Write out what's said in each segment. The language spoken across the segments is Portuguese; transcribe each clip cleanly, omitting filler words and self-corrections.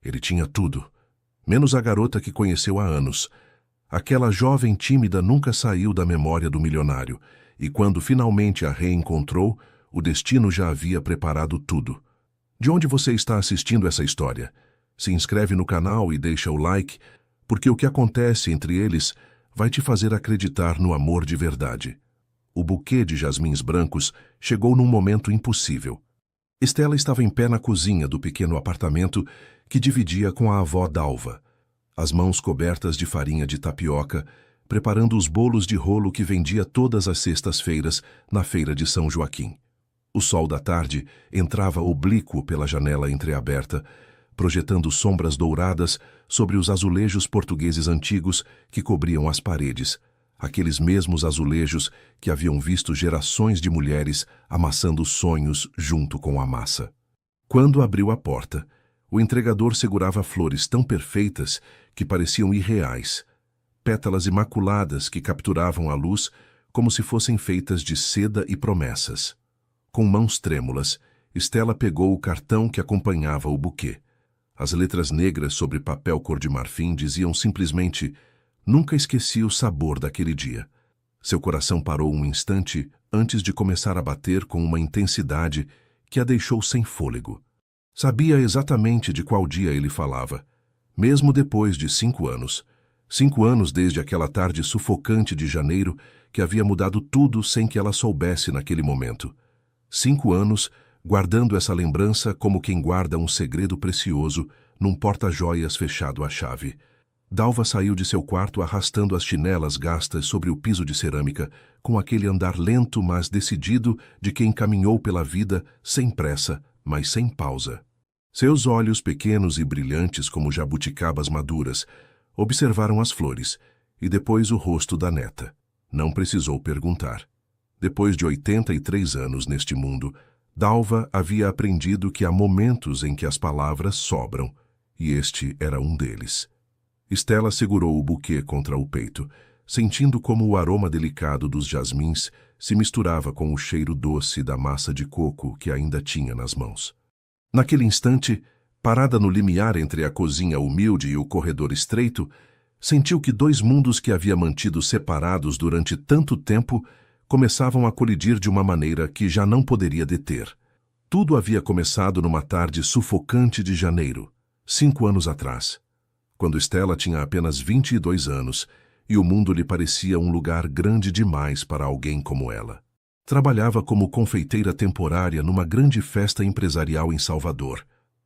Ele tinha tudo, menos a garota que conheceu há anos. Aquela jovem tímida nunca saiu da memória do milionário, e quando finalmente a reencontrou, o destino já havia preparado tudo. De onde você está assistindo essa história? Se inscreve no canal e deixa o like, porque o que acontece entre eles vai te fazer acreditar no amor de verdade. O buquê de jasmins brancos chegou num momento impossível. Estela estava em pé na cozinha do pequeno apartamento que dividia com a avó Dalva, as mãos cobertas de farinha de tapioca, preparando os bolos de rolo que vendia todas as sextas-feiras na feira de São Joaquim. O sol da tarde entrava oblíquo pela janela entreaberta, projetando sombras douradas sobre os azulejos portugueses antigos que cobriam as paredes, aqueles mesmos azulejos que haviam visto gerações de mulheres amassando sonhos junto com a massa. Quando abriu a porta, o entregador segurava flores tão perfeitas que pareciam irreais, pétalas imaculadas que capturavam a luz como se fossem feitas de seda e promessas. Com mãos trêmulas, Estela pegou o cartão que acompanhava o buquê. As letras negras sobre papel cor de marfim diziam simplesmente: "Nunca esqueci o sabor daquele dia." Seu coração parou um instante antes de começar a bater com uma intensidade que a deixou sem fôlego. Sabia exatamente de qual dia ele falava, mesmo depois de 5 anos. 5 anos desde aquela tarde sufocante de janeiro que havia mudado tudo sem que ela soubesse naquele momento. 5 anos guardando essa lembrança como quem guarda um segredo precioso num porta-joias fechado à chave. Dalva saiu de seu quarto arrastando as chinelas gastas sobre o piso de cerâmica, com aquele andar lento mas decidido de quem caminhou pela vida sem pressa, mas sem pausa. Seus olhos pequenos e brilhantes como jabuticabas maduras observaram as flores e depois o rosto da neta. Não precisou perguntar. Depois de 83 anos neste mundo, Dalva havia aprendido que há momentos em que as palavras sobram, e este era um deles. Estela segurou o buquê contra o peito, sentindo como o aroma delicado dos jasmins se misturava com o cheiro doce da massa de coco que ainda tinha nas mãos. Naquele instante, parada no limiar entre a cozinha humilde e o corredor estreito, sentiu que 2 mundos que havia mantido separados durante tanto tempo começavam a colidir de uma maneira que já não poderia deter. Tudo havia começado numa tarde sufocante de janeiro, 5 anos atrás, quando Estela tinha apenas 22 anos e o mundo lhe parecia um lugar grande demais para alguém como ela. Trabalhava como confeiteira temporária numa grande festa empresarial em Salvador,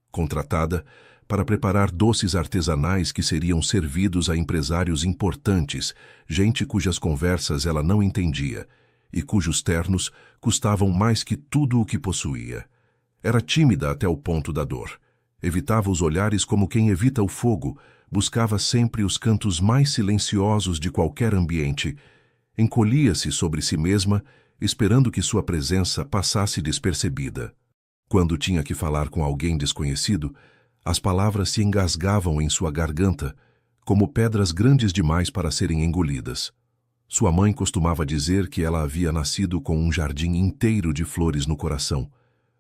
contratada para preparar doces artesanais que seriam servidos a empresários importantes, gente cujas conversas ela não entendia e cujos ternos custavam mais que tudo o que possuía. Era tímida até o ponto da dor. Evitava os olhares como quem evita o fogo, buscava sempre os cantos mais silenciosos de qualquer ambiente, encolhia-se sobre si mesma, esperando que sua presença passasse despercebida. Quando tinha que falar com alguém desconhecido, as palavras se engasgavam em sua garganta, como pedras grandes demais para serem engolidas. Sua mãe costumava dizer que ela havia nascido com um jardim inteiro de flores no coração,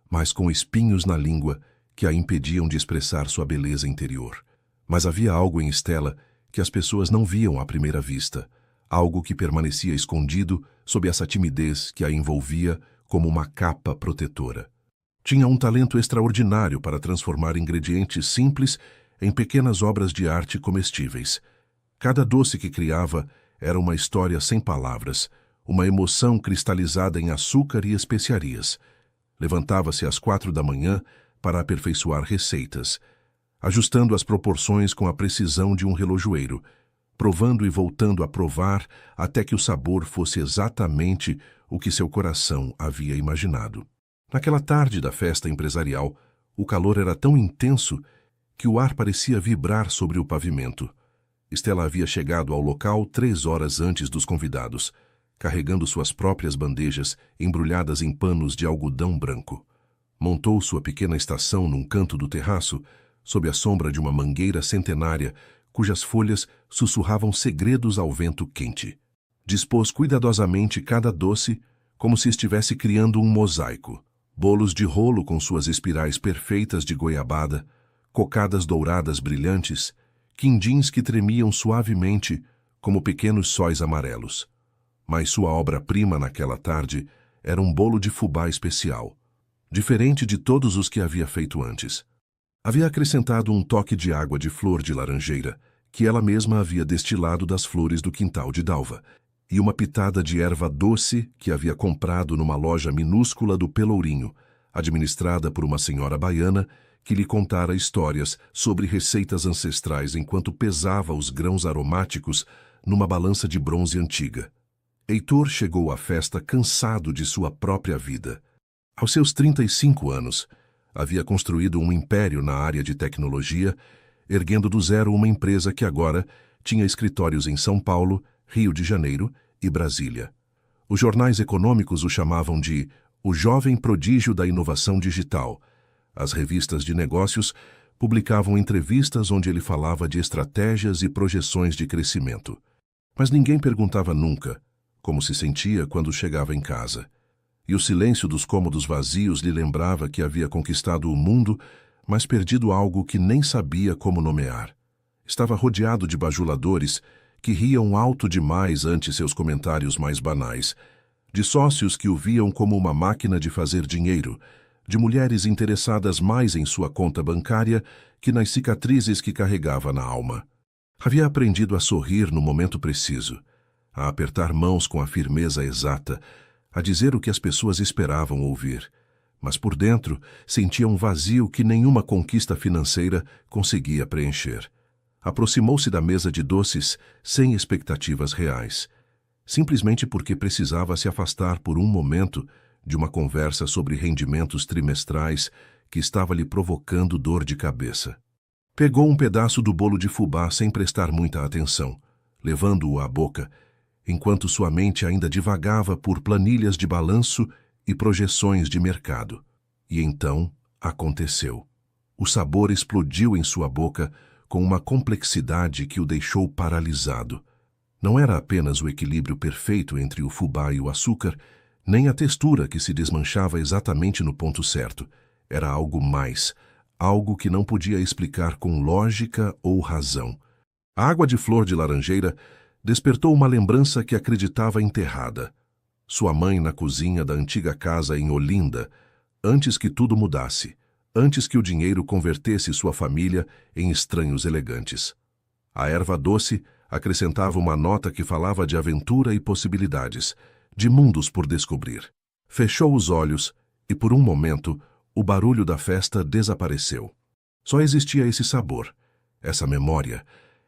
mas com espinhos na língua que a impediam de expressar sua beleza interior. Mas havia algo em Estela que as pessoas não viam à primeira vista, algo que permanecia escondido sob essa timidez que a envolvia como uma capa protetora. Tinha um talento extraordinário para transformar ingredientes simples em pequenas obras de arte comestíveis. Cada doce que criava era uma história sem palavras, uma emoção cristalizada em açúcar e especiarias. Levantava-se às 4 da manhã para aperfeiçoar receitas, ajustando as proporções com a precisão de um relojoeiro, provando e voltando a provar até que o sabor fosse exatamente o que seu coração havia imaginado. Naquela tarde da festa empresarial, o calor era tão intenso que o ar parecia vibrar sobre o pavimento. Estela havia chegado ao local 3 horas antes dos convidados, carregando suas próprias bandejas embrulhadas em panos de algodão branco. Montou sua pequena estação num canto do terraço, sob a sombra de uma mangueira centenária, cujas folhas sussurravam segredos ao vento quente. Dispôs cuidadosamente cada doce, como se estivesse criando um mosaico. Bolos de rolo com suas espirais perfeitas de goiabada, cocadas douradas brilhantes, quindins que tremiam suavemente como pequenos sóis amarelos. Mas sua obra-prima naquela tarde era um bolo de fubá especial, diferente de todos os que havia feito antes. Havia acrescentado um toque de água de flor de laranjeira, que ela mesma havia destilado das flores do quintal de Dalva, e uma pitada de erva doce que havia comprado numa loja minúscula do Pelourinho, administrada por uma senhora baiana que lhe contara histórias sobre receitas ancestrais enquanto pesava os grãos aromáticos numa balança de bronze antiga. Heitor chegou à festa cansado de sua própria vida. Aos seus 35 anos, havia construído um império na área de tecnologia, erguendo do zero uma empresa que agora tinha escritórios em São Paulo, Rio de Janeiro e Brasília. Os jornais econômicos o chamavam de o jovem prodígio da inovação digital. As revistas de negócios publicavam entrevistas onde ele falava de estratégias e projeções de crescimento. Mas ninguém perguntava nunca como se sentia quando chegava em casa. E o silêncio dos cômodos vazios lhe lembrava que havia conquistado o mundo, mas perdido algo que nem sabia como nomear. Estava rodeado de bajuladores que riam alto demais ante seus comentários mais banais, de sócios que o viam como uma máquina de fazer dinheiro, de mulheres interessadas mais em sua conta bancária que nas cicatrizes que carregava na alma. Havia aprendido a sorrir no momento preciso, a apertar mãos com a firmeza exata, a dizer o que as pessoas esperavam ouvir, mas por dentro sentia um vazio que nenhuma conquista financeira conseguia preencher. Aproximou-se da mesa de doces sem expectativas reais, simplesmente porque precisava se afastar por um momento de uma conversa sobre rendimentos trimestrais que estava lhe provocando dor de cabeça. Pegou um pedaço do bolo de fubá sem prestar muita atenção, levando-o à boca, enquanto sua mente ainda divagava por planilhas de balanço e projeções de mercado. E então aconteceu. O sabor explodiu em sua boca com uma complexidade que o deixou paralisado. Não era apenas o equilíbrio perfeito entre o fubá e o açúcar, nem a textura que se desmanchava exatamente no ponto certo. Era algo mais, algo que não podia explicar com lógica ou razão. A água de flor de laranjeira despertou uma lembrança que acreditava enterrada. Sua mãe na cozinha da antiga casa em Olinda, antes que tudo mudasse, antes que o dinheiro convertesse sua família em estranhos elegantes. A erva doce acrescentava uma nota que falava de aventura e possibilidades, de mundos por descobrir. Fechou os olhos e, por um momento, o barulho da festa desapareceu. Só existia esse sabor, essa memória,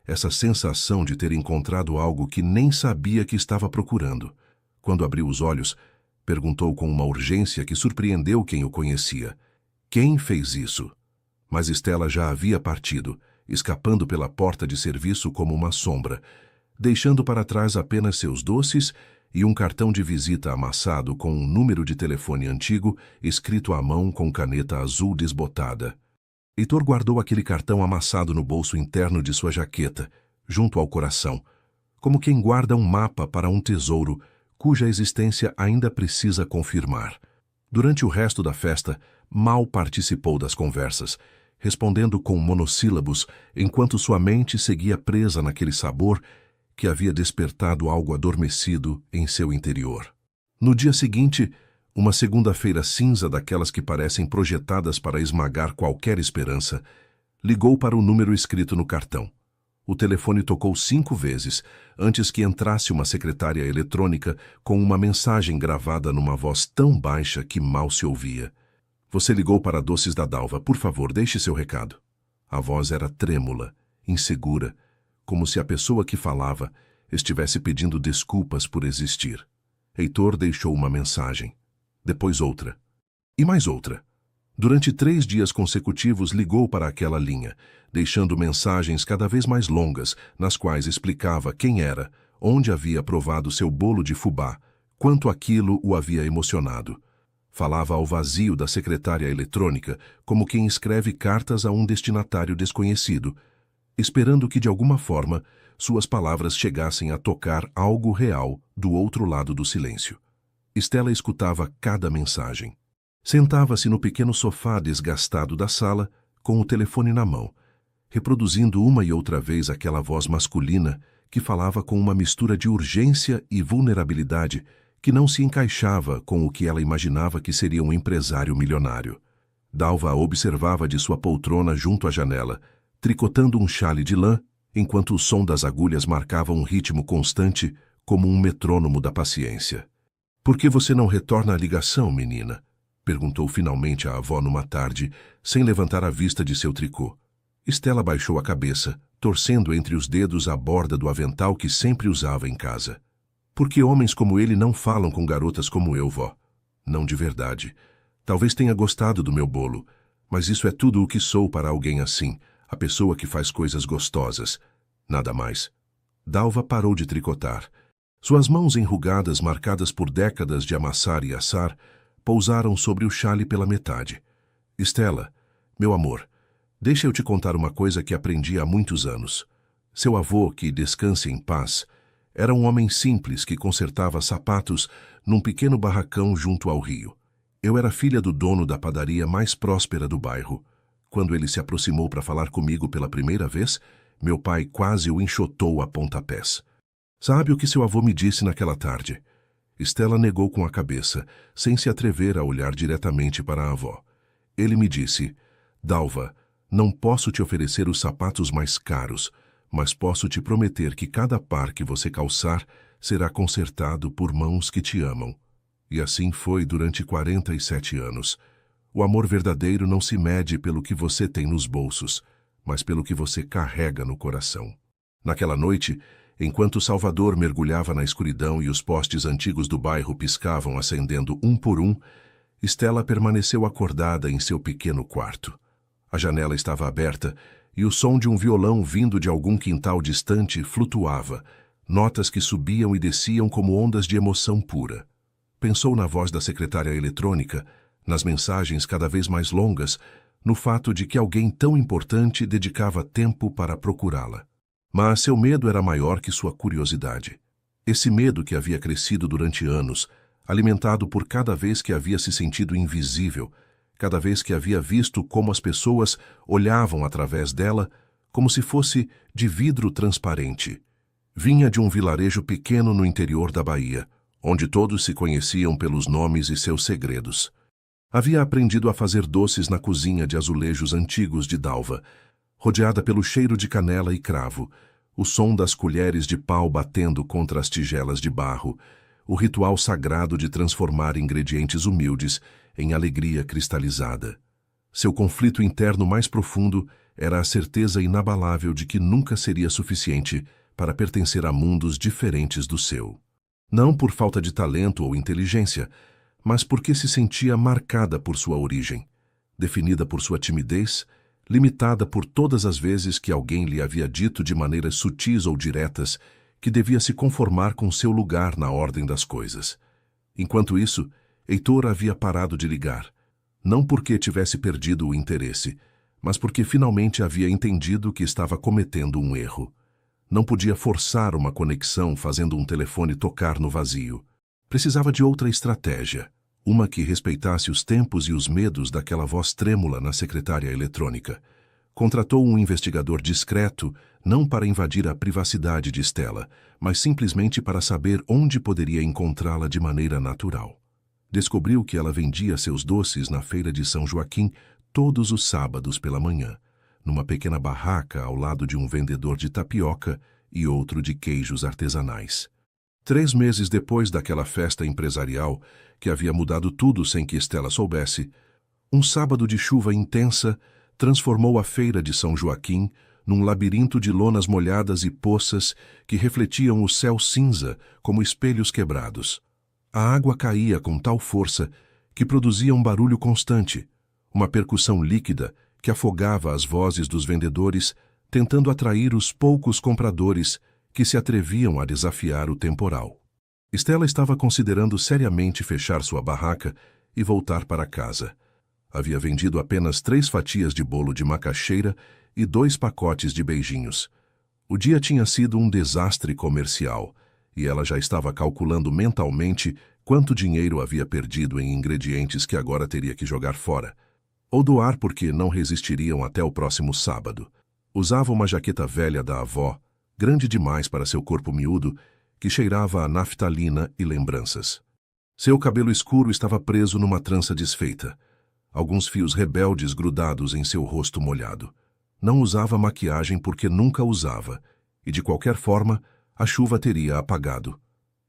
essa sensação de ter encontrado algo que nem sabia que estava procurando. Quando abriu os olhos, perguntou com uma urgência que surpreendeu quem o conhecia. Quem fez isso? Mas Estela já havia partido, escapando pela porta de serviço como uma sombra, deixando para trás apenas seus doces e um cartão de visita amassado com um número de telefone antigo escrito à mão com caneta azul desbotada. Heitor guardou aquele cartão amassado no bolso interno de sua jaqueta, junto ao coração, como quem guarda um mapa para um tesouro cuja existência ainda precisa confirmar. Durante o resto da festa, mal participou das conversas, respondendo com monossílabos enquanto sua mente seguia presa naquele sabor que havia despertado algo adormecido em seu interior. No dia seguinte, uma segunda-feira cinza daquelas que parecem projetadas para esmagar qualquer esperança, ligou para o número escrito no cartão. O telefone tocou 5 vezes, antes que entrasse uma secretária eletrônica com uma mensagem gravada numa voz tão baixa que mal se ouvia. Você ligou para Doces da Dalva, por favor, deixe seu recado. A voz era trêmula, insegura, como se a pessoa que falava estivesse pedindo desculpas por existir. Heitor deixou uma mensagem. Depois outra. E mais outra. Durante 3 dias consecutivos ligou para aquela linha, deixando mensagens cada vez mais longas, nas quais explicava quem era, onde havia provado seu bolo de fubá, quanto aquilo o havia emocionado. Falava ao vazio da secretária eletrônica, como quem escreve cartas a um destinatário desconhecido, esperando que de alguma forma suas palavras chegassem a tocar algo real do outro lado do silêncio. Estela escutava cada mensagem. Sentava-se no pequeno sofá desgastado da sala, com o telefone na mão, reproduzindo uma e outra vez aquela voz masculina que falava com uma mistura de urgência e vulnerabilidade que não se encaixava com o que ela imaginava que seria um empresário milionário. Dalva a observava de sua poltrona junto à janela, tricotando um xale de lã, enquanto o som das agulhas marcava um ritmo constante como um metrônomo da paciência. "Por que você não retorna a ligação, menina?" perguntou finalmente a avó numa tarde, sem levantar a vista de seu tricô. Estela baixou a cabeça, torcendo entre os dedos a borda do avental que sempre usava em casa. "Porque homens como ele não falam com garotas como eu, vó." "Não de verdade. Talvez tenha gostado do meu bolo, mas isso é tudo o que sou para alguém assim, a pessoa que faz coisas gostosas. Nada mais." Dalva parou de tricotar. Suas mãos enrugadas, marcadas por décadas de amassar e assar, pousaram sobre o xale pela metade. "Estela, meu amor, deixa eu te contar uma coisa que aprendi há muitos anos. Seu avô, que descanse em paz, era um homem simples que consertava sapatos num pequeno barracão junto ao rio. Eu era filha do dono da padaria mais próspera do bairro. Quando ele se aproximou para falar comigo pela primeira vez, meu pai quase o enxotou a pontapés. Sabe o que seu avô me disse naquela tarde?" Estela negou com a cabeça, sem se atrever a olhar diretamente para a avó. "Ele me disse: Dalva, não posso te oferecer os sapatos mais caros, mas posso te prometer que cada par que você calçar será consertado por mãos que te amam." E assim foi durante 47 anos. O amor verdadeiro não se mede pelo que você tem nos bolsos, mas pelo que você carrega no coração. Naquela noite, enquanto Salvador mergulhava na escuridão e os postes antigos do bairro piscavam acendendo um por um, Estela permaneceu acordada em seu pequeno quarto. A janela estava aberta e o som de um violão vindo de algum quintal distante flutuava, notas que subiam e desciam como ondas de emoção pura. Pensou na voz da secretária eletrônica, nas mensagens cada vez mais longas, no fato de que alguém tão importante dedicava tempo para procurá-la. Mas seu medo era maior que sua curiosidade. Esse medo que havia crescido durante anos, alimentado por cada vez que havia se sentido invisível, cada vez que havia visto como as pessoas olhavam através dela, como se fosse de vidro transparente. Vinha de um vilarejo pequeno no interior da Bahia, onde todos se conheciam pelos nomes e seus segredos. Havia aprendido a fazer doces na cozinha de azulejos antigos de Dalva, rodeada pelo cheiro de canela e cravo, o som das colheres de pau batendo contra as tigelas de barro, o ritual sagrado de transformar ingredientes humildes em alegria cristalizada. Seu conflito interno mais profundo era a certeza inabalável de que nunca seria suficiente para pertencer a mundos diferentes do seu. Não por falta de talento ou inteligência, mas porque se sentia marcada por sua origem, definida por sua timidez, limitada por todas as vezes que alguém lhe havia dito de maneiras sutis ou diretas que devia se conformar com seu lugar na ordem das coisas. Enquanto isso, Heitor havia parado de ligar, não porque tivesse perdido o interesse, mas porque finalmente havia entendido que estava cometendo um erro. Não podia forçar uma conexão fazendo um telefone tocar no vazio. Precisava de outra estratégia, uma que respeitasse os tempos e os medos daquela voz trêmula na secretária eletrônica. Contratou um investigador discreto, não para invadir a privacidade de Estela, mas simplesmente para saber onde poderia encontrá-la de maneira natural. Descobriu que ela vendia seus doces na feira de São Joaquim todos os sábados pela manhã, numa pequena barraca ao lado de um vendedor de tapioca e outro de queijos artesanais. 3 meses depois daquela festa empresarial, que havia mudado tudo sem que Estela soubesse, um sábado de chuva intensa transformou a feira de São Joaquim num labirinto de lonas molhadas e poças que refletiam o céu cinza como espelhos quebrados. A água caía com tal força que produzia um barulho constante, uma percussão líquida que afogava as vozes dos vendedores, tentando atrair os poucos compradores que se atreviam a desafiar o temporal. Estela estava considerando seriamente fechar sua barraca e voltar para casa. Havia vendido apenas 3 fatias de bolo de macaxeira e 2 pacotes de beijinhos. O dia tinha sido um desastre comercial, e ela já estava calculando mentalmente quanto dinheiro havia perdido em ingredientes que agora teria que jogar fora. ou doar porque não resistiriam até o próximo sábado. Usava uma jaqueta velha da avó, grande demais para seu corpo miúdo, que cheirava a naftalina e lembranças. Seu cabelo escuro estava preso numa trança desfeita, alguns fios rebeldes grudados em seu rosto molhado. Não usava maquiagem porque nunca usava, e de qualquer forma, a chuva teria apagado.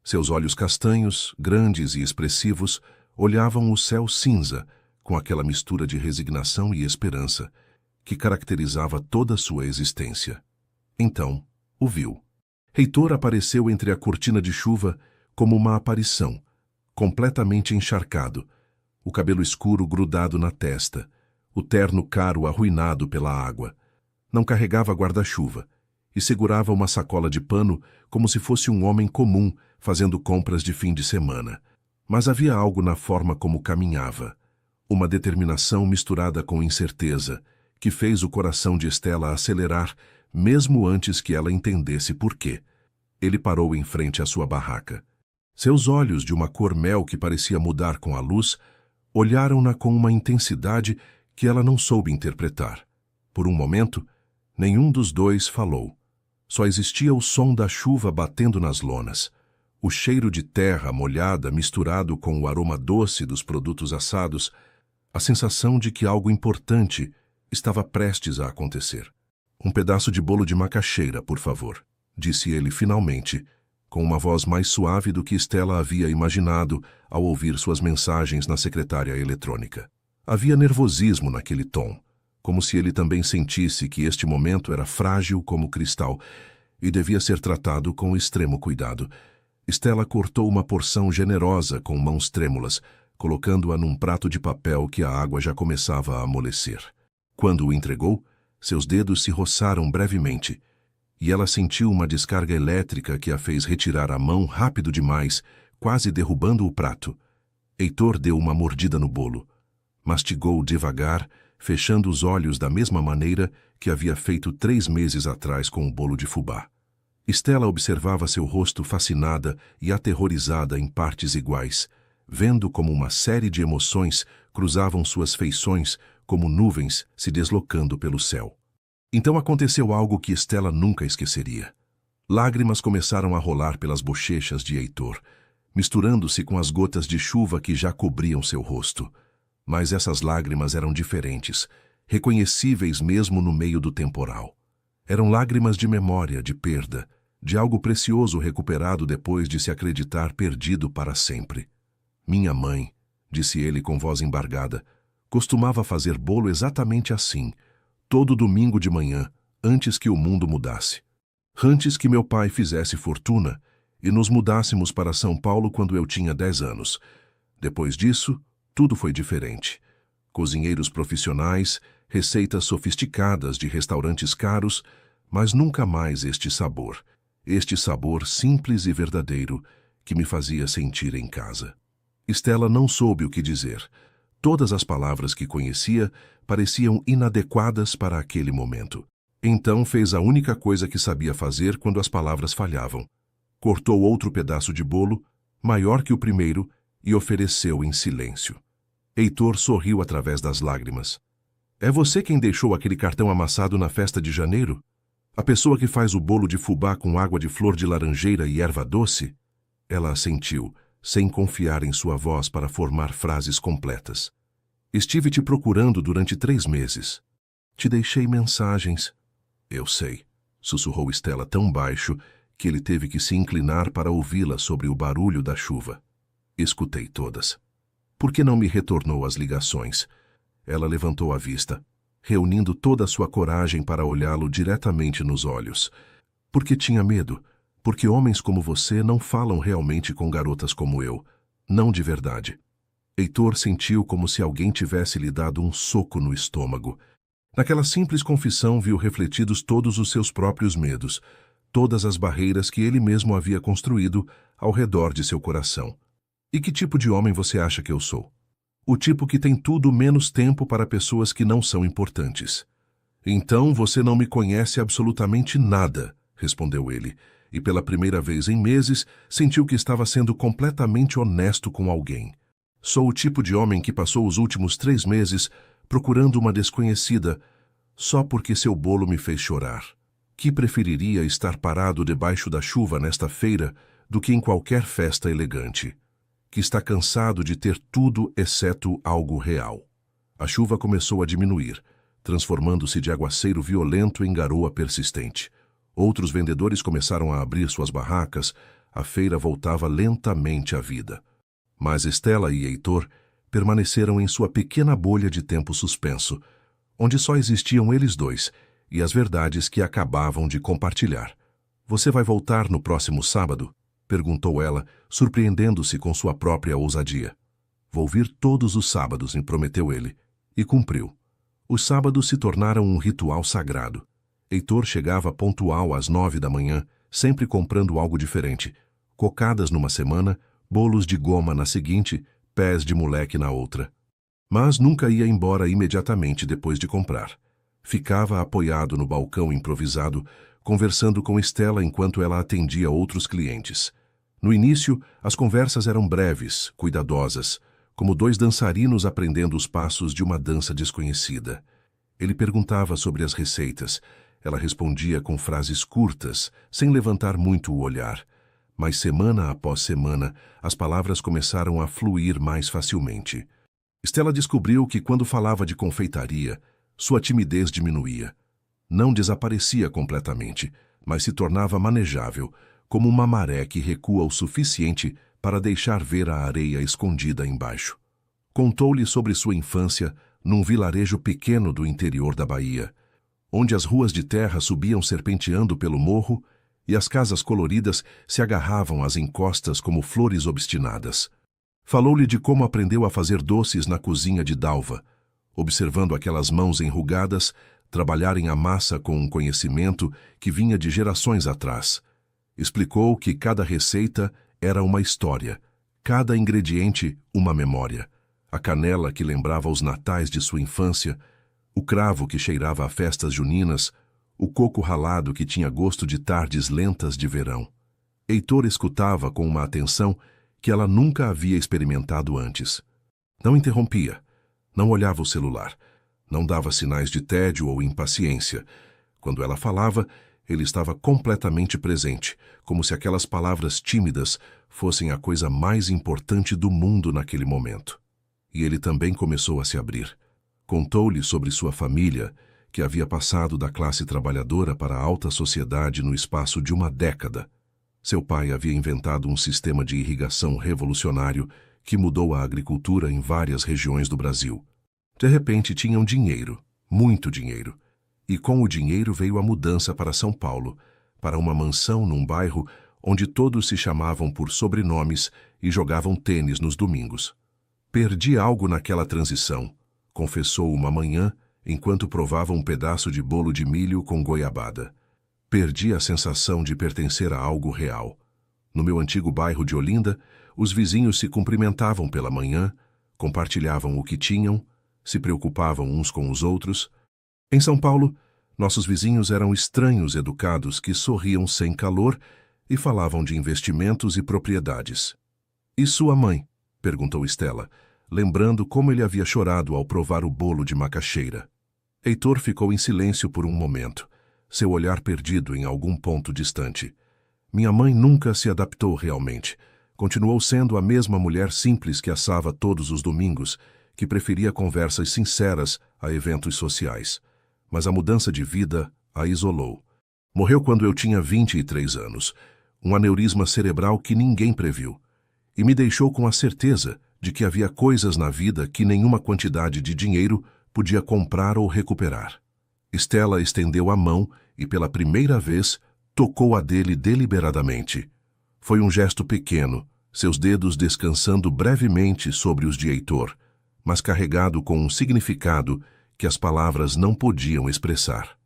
Seus olhos castanhos, grandes e expressivos, olhavam o céu cinza, com aquela mistura de resignação e esperança que caracterizava toda sua existência. Então, o viu. Heitor apareceu entre a cortina de chuva como uma aparição, completamente encharcado, o cabelo escuro grudado na testa, o terno caro arruinado pela água. Não carregava guarda-chuva e segurava uma sacola de pano como se fosse um homem comum fazendo compras de fim de semana. Mas havia algo na forma como caminhava, uma determinação misturada com incerteza, que fez o coração de Stella acelerar, mesmo antes que ela entendesse por quê. Ele parou em frente à sua barraca. Seus olhos, de uma cor mel que parecia mudar com a luz, olharam-na com uma intensidade que ela não soube interpretar. Por um momento, nenhum dos dois falou. Só existia o som da chuva batendo nas lonas, o cheiro de terra molhada misturado com o aroma doce dos produtos assados, a sensação de que algo importante estava prestes a acontecer. Um pedaço de bolo de macaxeira, por favor, disse ele finalmente, com uma voz mais suave do que Stella havia imaginado ao ouvir suas mensagens na secretária eletrônica. Havia nervosismo naquele tom, como se ele também sentisse que este momento era frágil como cristal e devia ser tratado com extremo cuidado. Stella cortou uma porção generosa com mãos trêmulas, colocando-a num prato de papel que a água já começava a amolecer. Quando o entregou, seus dedos se roçaram brevemente, e ela sentiu uma descarga elétrica que a fez retirar a mão rápido demais, quase derrubando o prato. Heitor deu uma mordida no bolo. Mastigou devagar, fechando os olhos da mesma maneira que havia feito 3 meses atrás com o bolo de fubá. Stella observava seu rosto fascinada e aterrorizada em partes iguais, vendo como uma série de emoções cruzavam suas feições como nuvens se deslocando pelo céu. Então aconteceu algo que Stella nunca esqueceria. Lágrimas começaram a rolar pelas bochechas de Heitor, misturando-se com as gotas de chuva que já cobriam seu rosto. Mas essas lágrimas eram diferentes, reconhecíveis mesmo no meio do temporal. Eram lágrimas de memória, de perda, de algo precioso recuperado depois de se acreditar perdido para sempre. Minha mãe, disse ele com voz embargada, costumava fazer bolo exatamente assim, todo domingo de manhã, antes que o mundo mudasse. Antes que meu pai fizesse fortuna e nos mudássemos para São Paulo quando eu tinha 10 anos. Depois disso, tudo foi diferente. Cozinheiros profissionais, receitas sofisticadas de restaurantes caros, mas nunca mais este sabor simples e verdadeiro que me fazia sentir em casa. Stella não soube o que dizer. Todas as palavras que conhecia pareciam inadequadas para aquele momento. Então fez a única coisa que sabia fazer quando as palavras falhavam. Cortou outro pedaço de bolo, maior que o primeiro, e ofereceu em silêncio. Heitor sorriu através das lágrimas. É você quem deixou aquele cartão amassado na festa de janeiro? A pessoa que faz o bolo de fubá com água de flor de laranjeira e erva doce? Ela assentiu, sem confiar em sua voz para formar frases completas. Estive te procurando durante 3 meses. Te deixei mensagens. Eu sei, sussurrou Stella tão baixo que ele teve que se inclinar para ouvi-la sobre o barulho da chuva. Escutei todas. Por que não me retornou as ligações? Ela levantou a vista, reunindo toda a sua coragem para olhá-lo diretamente nos olhos. Porque tinha medo, porque homens como você não falam realmente com garotas como eu, não de verdade. Heitor sentiu como se alguém tivesse lhe dado um soco no estômago. Naquela simples confissão viu refletidos todos os seus próprios medos, todas as barreiras que ele mesmo havia construído ao redor de seu coração. E que tipo de homem você acha que eu sou? O tipo que tem tudo menos tempo para pessoas que não são importantes. Então você não me conhece absolutamente nada, respondeu ele, e pela primeira vez em meses sentiu que estava sendo completamente honesto com alguém. Sou o tipo de homem que passou os últimos 3 meses procurando uma desconhecida, só porque seu bolo me fez chorar. Que preferiria estar parado debaixo da chuva nesta feira do que em qualquer festa elegante. Que está cansado de ter tudo exceto algo real. A chuva começou a diminuir, transformando-se de aguaceiro violento em garoa persistente. Outros vendedores começaram a abrir suas barracas, a feira voltava lentamente à vida. Mas Estela e Heitor permaneceram em sua pequena bolha de tempo suspenso, onde só existiam eles dois e as verdades que acabavam de compartilhar. "Você vai voltar no próximo sábado?" perguntou ela, surpreendendo-se com sua própria ousadia. "Vou vir todos os sábados", prometeu ele, e cumpriu. Os sábados se tornaram um ritual sagrado. Heitor chegava pontual às 9 da manhã, sempre comprando algo diferente. Cocadas numa semana, bolos de goma na seguinte, pés de moleque na outra. Mas nunca ia embora imediatamente depois de comprar. Ficava apoiado no balcão improvisado, conversando com Estela enquanto ela atendia outros clientes. No início, as conversas eram breves, cuidadosas, como dois dançarinos aprendendo os passos de uma dança desconhecida. Ele perguntava sobre as receitas. Ela respondia com frases curtas, sem levantar muito o olhar. Mas semana após semana, as palavras começaram a fluir mais facilmente. Estela descobriu que quando falava de confeitaria, sua timidez diminuía. Não desaparecia completamente, mas se tornava manejável, como uma maré que recua o suficiente para deixar ver a areia escondida embaixo. Contou-lhe sobre sua infância num vilarejo pequeno do interior da Bahia, onde as ruas de terra subiam serpenteando pelo morro e as casas coloridas se agarravam às encostas como flores obstinadas. Falou-lhe de como aprendeu a fazer doces na cozinha de Dalva, observando aquelas mãos enrugadas trabalharem a massa com um conhecimento que vinha de gerações atrás. Explicou que cada receita era uma história, cada ingrediente uma memória. A canela que lembrava os natais de sua infância, o cravo que cheirava a festas juninas, o coco ralado que tinha gosto de tardes lentas de verão. Heitor escutava com uma atenção que ela nunca havia experimentado antes. Não interrompia, não olhava o celular, não dava sinais de tédio ou impaciência. Quando ela falava, ele estava completamente presente, como se aquelas palavras tímidas fossem a coisa mais importante do mundo naquele momento. E ele também começou a se abrir. Contou-lhe sobre sua família, que havia passado da classe trabalhadora para a alta sociedade no espaço de uma década. Seu pai havia inventado um sistema de irrigação revolucionário que mudou a agricultura em várias regiões do Brasil. De repente tinham dinheiro, muito dinheiro. E com o dinheiro veio a mudança para São Paulo, para uma mansão num bairro onde todos se chamavam por sobrenomes e jogavam tênis nos domingos. "Perdi algo naquela transição", confessou uma manhã, enquanto provava um pedaço de bolo de milho com goiabada. "Perdi a sensação de pertencer a algo real. No meu antigo bairro de Olinda, os vizinhos se cumprimentavam pela manhã, compartilhavam o que tinham, se preocupavam uns com os outros. Em São Paulo, nossos vizinhos eram estranhos educados que sorriam sem calor e falavam de investimentos e propriedades." "E sua mãe?" perguntou Estela, lembrando como ele havia chorado ao provar o bolo de macaxeira. Heitor ficou em silêncio por um momento, seu olhar perdido em algum ponto distante. "Minha mãe nunca se adaptou realmente. Continuou sendo a mesma mulher simples que assava todos os domingos, que preferia conversas sinceras a eventos sociais. Mas a mudança de vida a isolou. Morreu quando eu tinha 23 anos, um aneurisma cerebral que ninguém previu, e me deixou com a certeza de que havia coisas na vida que nenhuma quantidade de dinheiro podia comprar ou recuperar." Estela estendeu a mão e, pela primeira vez, tocou a dele deliberadamente. Foi um gesto pequeno, seus dedos descansando brevemente sobre os de Heitor, mas carregado com um significado que as palavras não podiam expressar.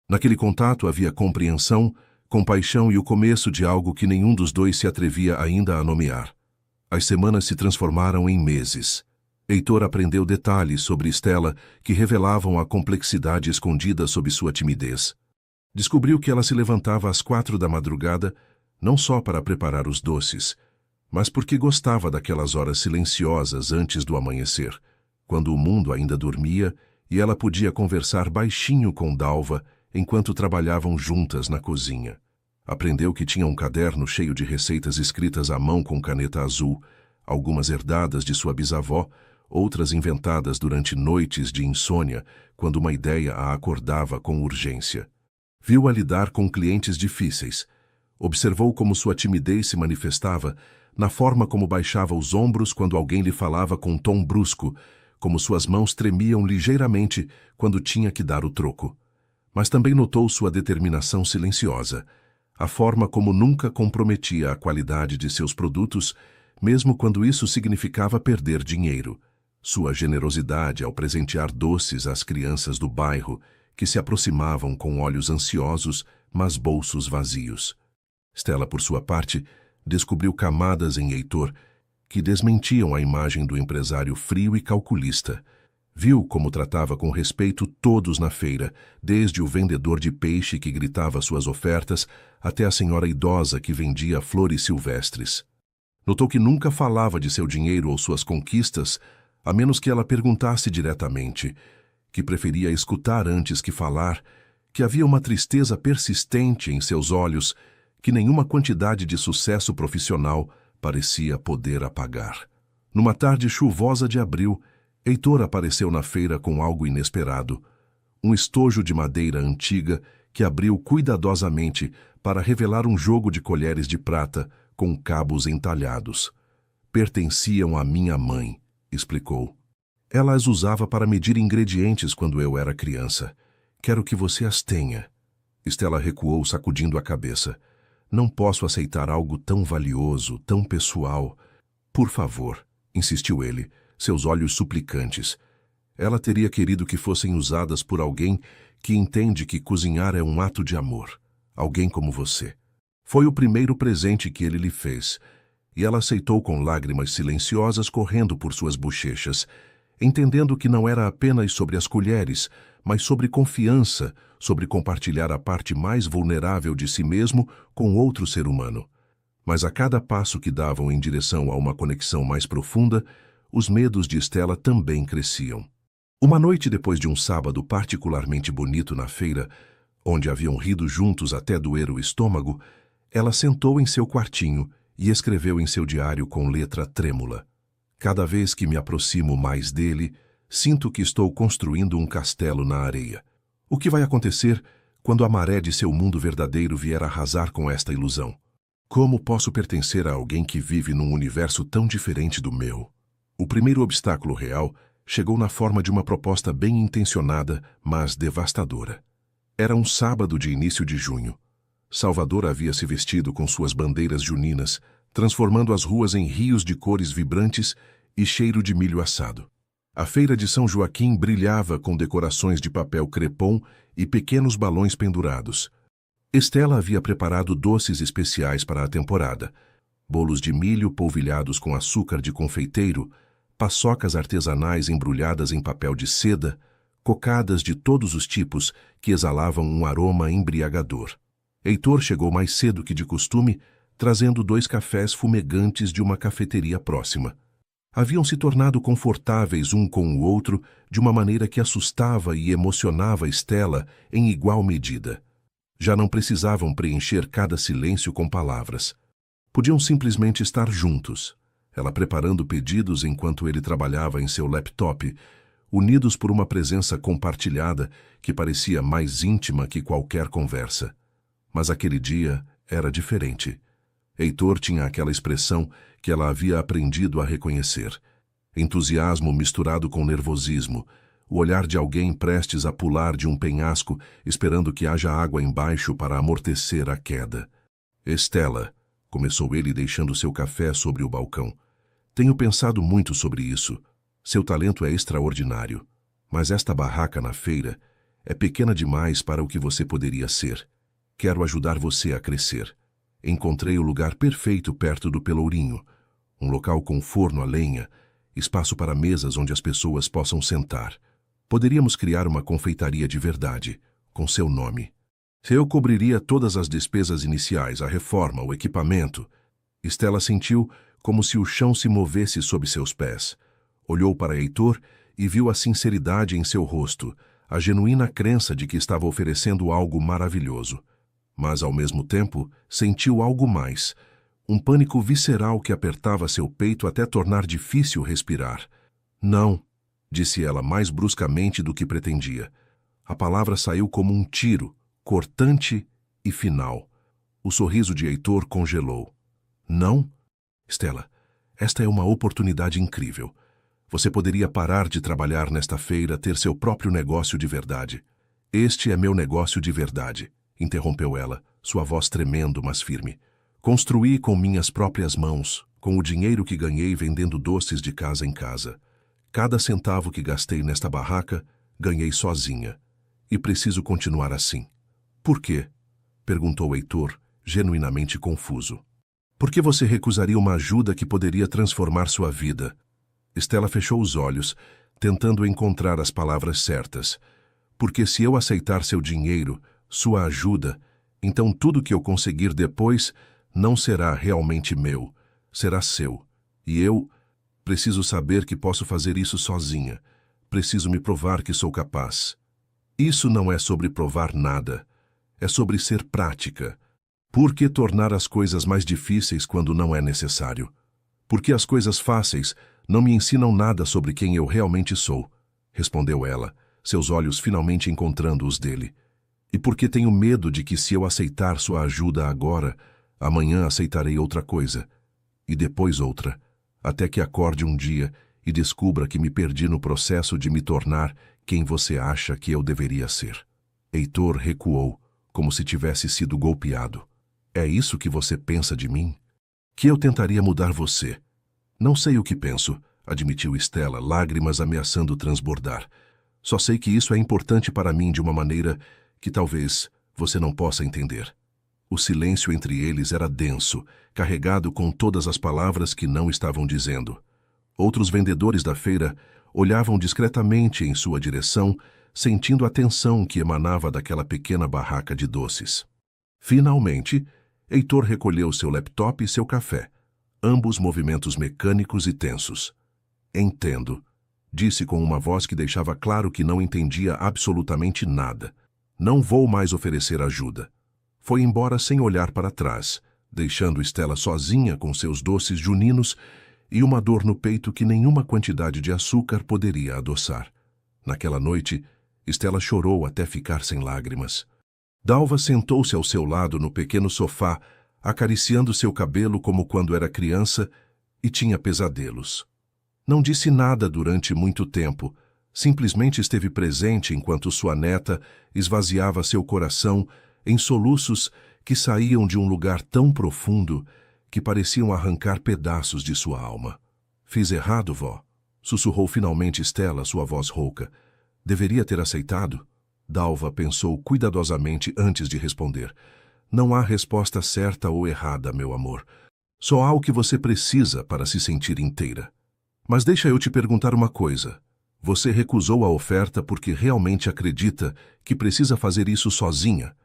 Naquele contato havia compreensão, compaixão e o começo de algo que nenhum dos dois se atrevia ainda a nomear. As semanas se transformaram em meses. Heitor aprendeu detalhes sobre Estela que revelavam a complexidade escondida sob sua timidez. Descobriu que ela se levantava às 4 da madrugada, não só para preparar os doces, mas porque gostava daquelas horas silenciosas antes do amanhecer, quando o mundo ainda dormia e ela podia conversar baixinho com Dalva enquanto trabalhavam juntas na cozinha. Aprendeu que tinha um caderno cheio de receitas escritas à mão com caneta azul, algumas herdadas de sua bisavó, outras inventadas durante noites de insônia, quando uma ideia a acordava com urgência. Viu-a lidar com clientes difíceis. Observou como sua timidez se manifestava na forma como baixava os ombros quando alguém lhe falava com um tom brusco, como suas mãos tremiam ligeiramente quando tinha que dar o troco. Mas também notou sua determinação silenciosa, a forma como nunca comprometia a qualidade de seus produtos, mesmo quando isso significava perder dinheiro. Sua generosidade ao presentear doces às crianças do bairro, que se aproximavam com olhos ansiosos, mas bolsos vazios. Stella, por sua parte, descobriu camadas em Heitor que desmentiam a imagem do empresário frio e calculista. Viu como tratava com respeito todos na feira, desde o vendedor de peixe que gritava suas ofertas até a senhora idosa que vendia flores silvestres. Notou que nunca falava de seu dinheiro ou suas conquistas, a menos que ela perguntasse diretamente, que preferia escutar antes que falar, que havia uma tristeza persistente em seus olhos que nenhuma quantidade de sucesso profissional parecia poder apagar. Numa tarde chuvosa de abril, Heitor apareceu na feira com algo inesperado, um estojo de madeira antiga que abriu cuidadosamente para revelar um jogo de colheres de prata com cabos entalhados. Pertenciam à minha mãe, explicou. Ela as usava para medir ingredientes quando eu era criança. Quero que você as tenha. Stella recuou, sacudindo a cabeça. Não posso aceitar algo tão valioso, tão pessoal. Por favor, insistiu ele, seus olhos suplicantes. Ela teria querido que fossem usadas por alguém que entende que cozinhar é um ato de amor. Alguém como você. Foi o primeiro presente que ele lhe fez, e ela aceitou com lágrimas silenciosas correndo por suas bochechas, entendendo que não era apenas sobre as colheres, mas sobre confiança, sobre compartilhar a parte mais vulnerável de si mesmo com outro ser humano. Mas a cada passo que davam em direção a uma conexão mais profunda, os medos de Stella também cresciam. Uma noite depois de um sábado particularmente bonito na feira, onde haviam rido juntos até doer o estômago, ela sentou em seu quartinho e escreveu em seu diário com letra trêmula. Cada vez que me aproximo mais dele, sinto que estou construindo um castelo na areia. O que vai acontecer quando a maré de seu mundo verdadeiro vier arrasar com esta ilusão? Como posso pertencer a alguém que vive num universo tão diferente do meu? O primeiro obstáculo real chegou na forma de uma proposta bem intencionada, mas devastadora. Era um sábado de início de junho. Salvador havia se vestido com suas bandeiras juninas, transformando as ruas em rios de cores vibrantes e cheiro de milho assado. A feira de São Joaquim brilhava com decorações de papel crepom e pequenos balões pendurados. Stella havia preparado doces especiais para a temporada: bolos de milho polvilhados com açúcar de confeiteiro, paçocas artesanais embrulhadas em papel de seda, cocadas de todos os tipos que exalavam um aroma embriagador. Heitor chegou mais cedo que de costume, trazendo 2 cafés fumegantes de uma cafeteria próxima. Haviam se tornado confortáveis um com o outro de uma maneira que assustava e emocionava Stella em igual medida. Já não precisavam preencher cada silêncio com palavras. Podiam simplesmente estar juntos, ela preparando pedidos enquanto ele trabalhava em seu laptop, unidos por uma presença compartilhada que parecia mais íntima que qualquer conversa. Mas aquele dia era diferente. Heitor tinha aquela expressão que ela havia aprendido a reconhecer. Entusiasmo misturado com nervosismo, o olhar de alguém prestes a pular de um penhasco, esperando que haja água embaixo para amortecer a queda. Stella, começou ele deixando seu café sobre o balcão. Tenho pensado muito sobre isso. Seu talento é extraordinário. Mas esta barraca na feira é pequena demais para o que você poderia ser. Quero ajudar você a crescer. Encontrei o lugar perfeito perto do Pelourinho. Um local com forno a lenha, espaço para mesas onde as pessoas possam sentar. Poderíamos criar uma confeitaria de verdade, com seu nome. Eu cobriria todas as despesas iniciais, a reforma, o equipamento. Stella sentiu como se o chão se movesse sob seus pés. Olhou para Heitor e viu a sinceridade em seu rosto, a genuína crença de que estava oferecendo algo maravilhoso. Mas, ao mesmo tempo, sentiu algo mais, um pânico visceral que apertava seu peito até tornar difícil respirar. Não, disse ela mais bruscamente do que pretendia. A palavra saiu como um tiro, cortante e final. O sorriso de Heitor congelou. Não? Stella, esta é uma oportunidade incrível. Você poderia parar de trabalhar nesta feira, ter seu próprio negócio de verdade. Este é meu negócio de verdade, interrompeu ela, sua voz tremendo, mas firme. Construí com minhas próprias mãos, com o dinheiro que ganhei vendendo doces de casa em casa. Cada centavo que gastei nesta barraca, ganhei sozinha. E preciso continuar assim. Por quê? Perguntou Heitor, genuinamente confuso. Por que você recusaria uma ajuda que poderia transformar sua vida? Stella fechou os olhos, tentando encontrar as palavras certas. Porque se eu aceitar seu dinheiro, sua ajuda, então tudo que eu conseguir depois não será realmente meu, será seu. E eu preciso saber que posso fazer isso sozinha. Preciso me provar que sou capaz. Isso não é sobre provar nada. É sobre ser prática. Por que tornar as coisas mais difíceis quando não é necessário? Porque as coisas fáceis não me ensinam nada sobre quem eu realmente sou, respondeu ela, seus olhos finalmente encontrando os dele. E porque tenho medo de que se eu aceitar sua ajuda agora, amanhã aceitarei outra coisa, e depois outra, até que acorde um dia e descubra que me perdi no processo de me tornar quem você acha que eu deveria ser. Heitor recuou, como se tivesse sido golpeado. É isso que você pensa de mim? Que eu tentaria mudar você. Não sei o que penso, admitiu Stella, lágrimas ameaçando transbordar. Só sei que isso é importante para mim de uma maneira que talvez você não possa entender. O silêncio entre eles era denso, carregado com todas as palavras que não estavam dizendo. Outros vendedores da feira olhavam discretamente em sua direção, sentindo a tensão que emanava daquela pequena barraca de doces. Finalmente, Heitor recolheu seu laptop e seu café, ambos movimentos mecânicos e tensos. Entendo, disse com uma voz que deixava claro que não entendia absolutamente nada. Não vou mais oferecer ajuda. Foi embora sem olhar para trás, deixando Stella sozinha com seus doces juninos e uma dor no peito que nenhuma quantidade de açúcar poderia adoçar. Naquela noite, Stella chorou até ficar sem lágrimas. Dalva sentou-se ao seu lado no pequeno sofá, acariciando seu cabelo como quando era criança e tinha pesadelos. Não disse nada durante muito tempo, simplesmente esteve presente enquanto sua neta esvaziava seu coração em soluços que saíam de um lugar tão profundo que pareciam arrancar pedaços de sua alma. Fiz errado, vó, sussurrou finalmente Stella, sua voz rouca. Deveria ter aceitado? Dalva pensou cuidadosamente antes de responder. Não há resposta certa ou errada, meu amor. Só há o que você precisa para se sentir inteira. Mas deixa eu te perguntar uma coisa. Você recusou a oferta porque realmente acredita que precisa fazer isso sozinha?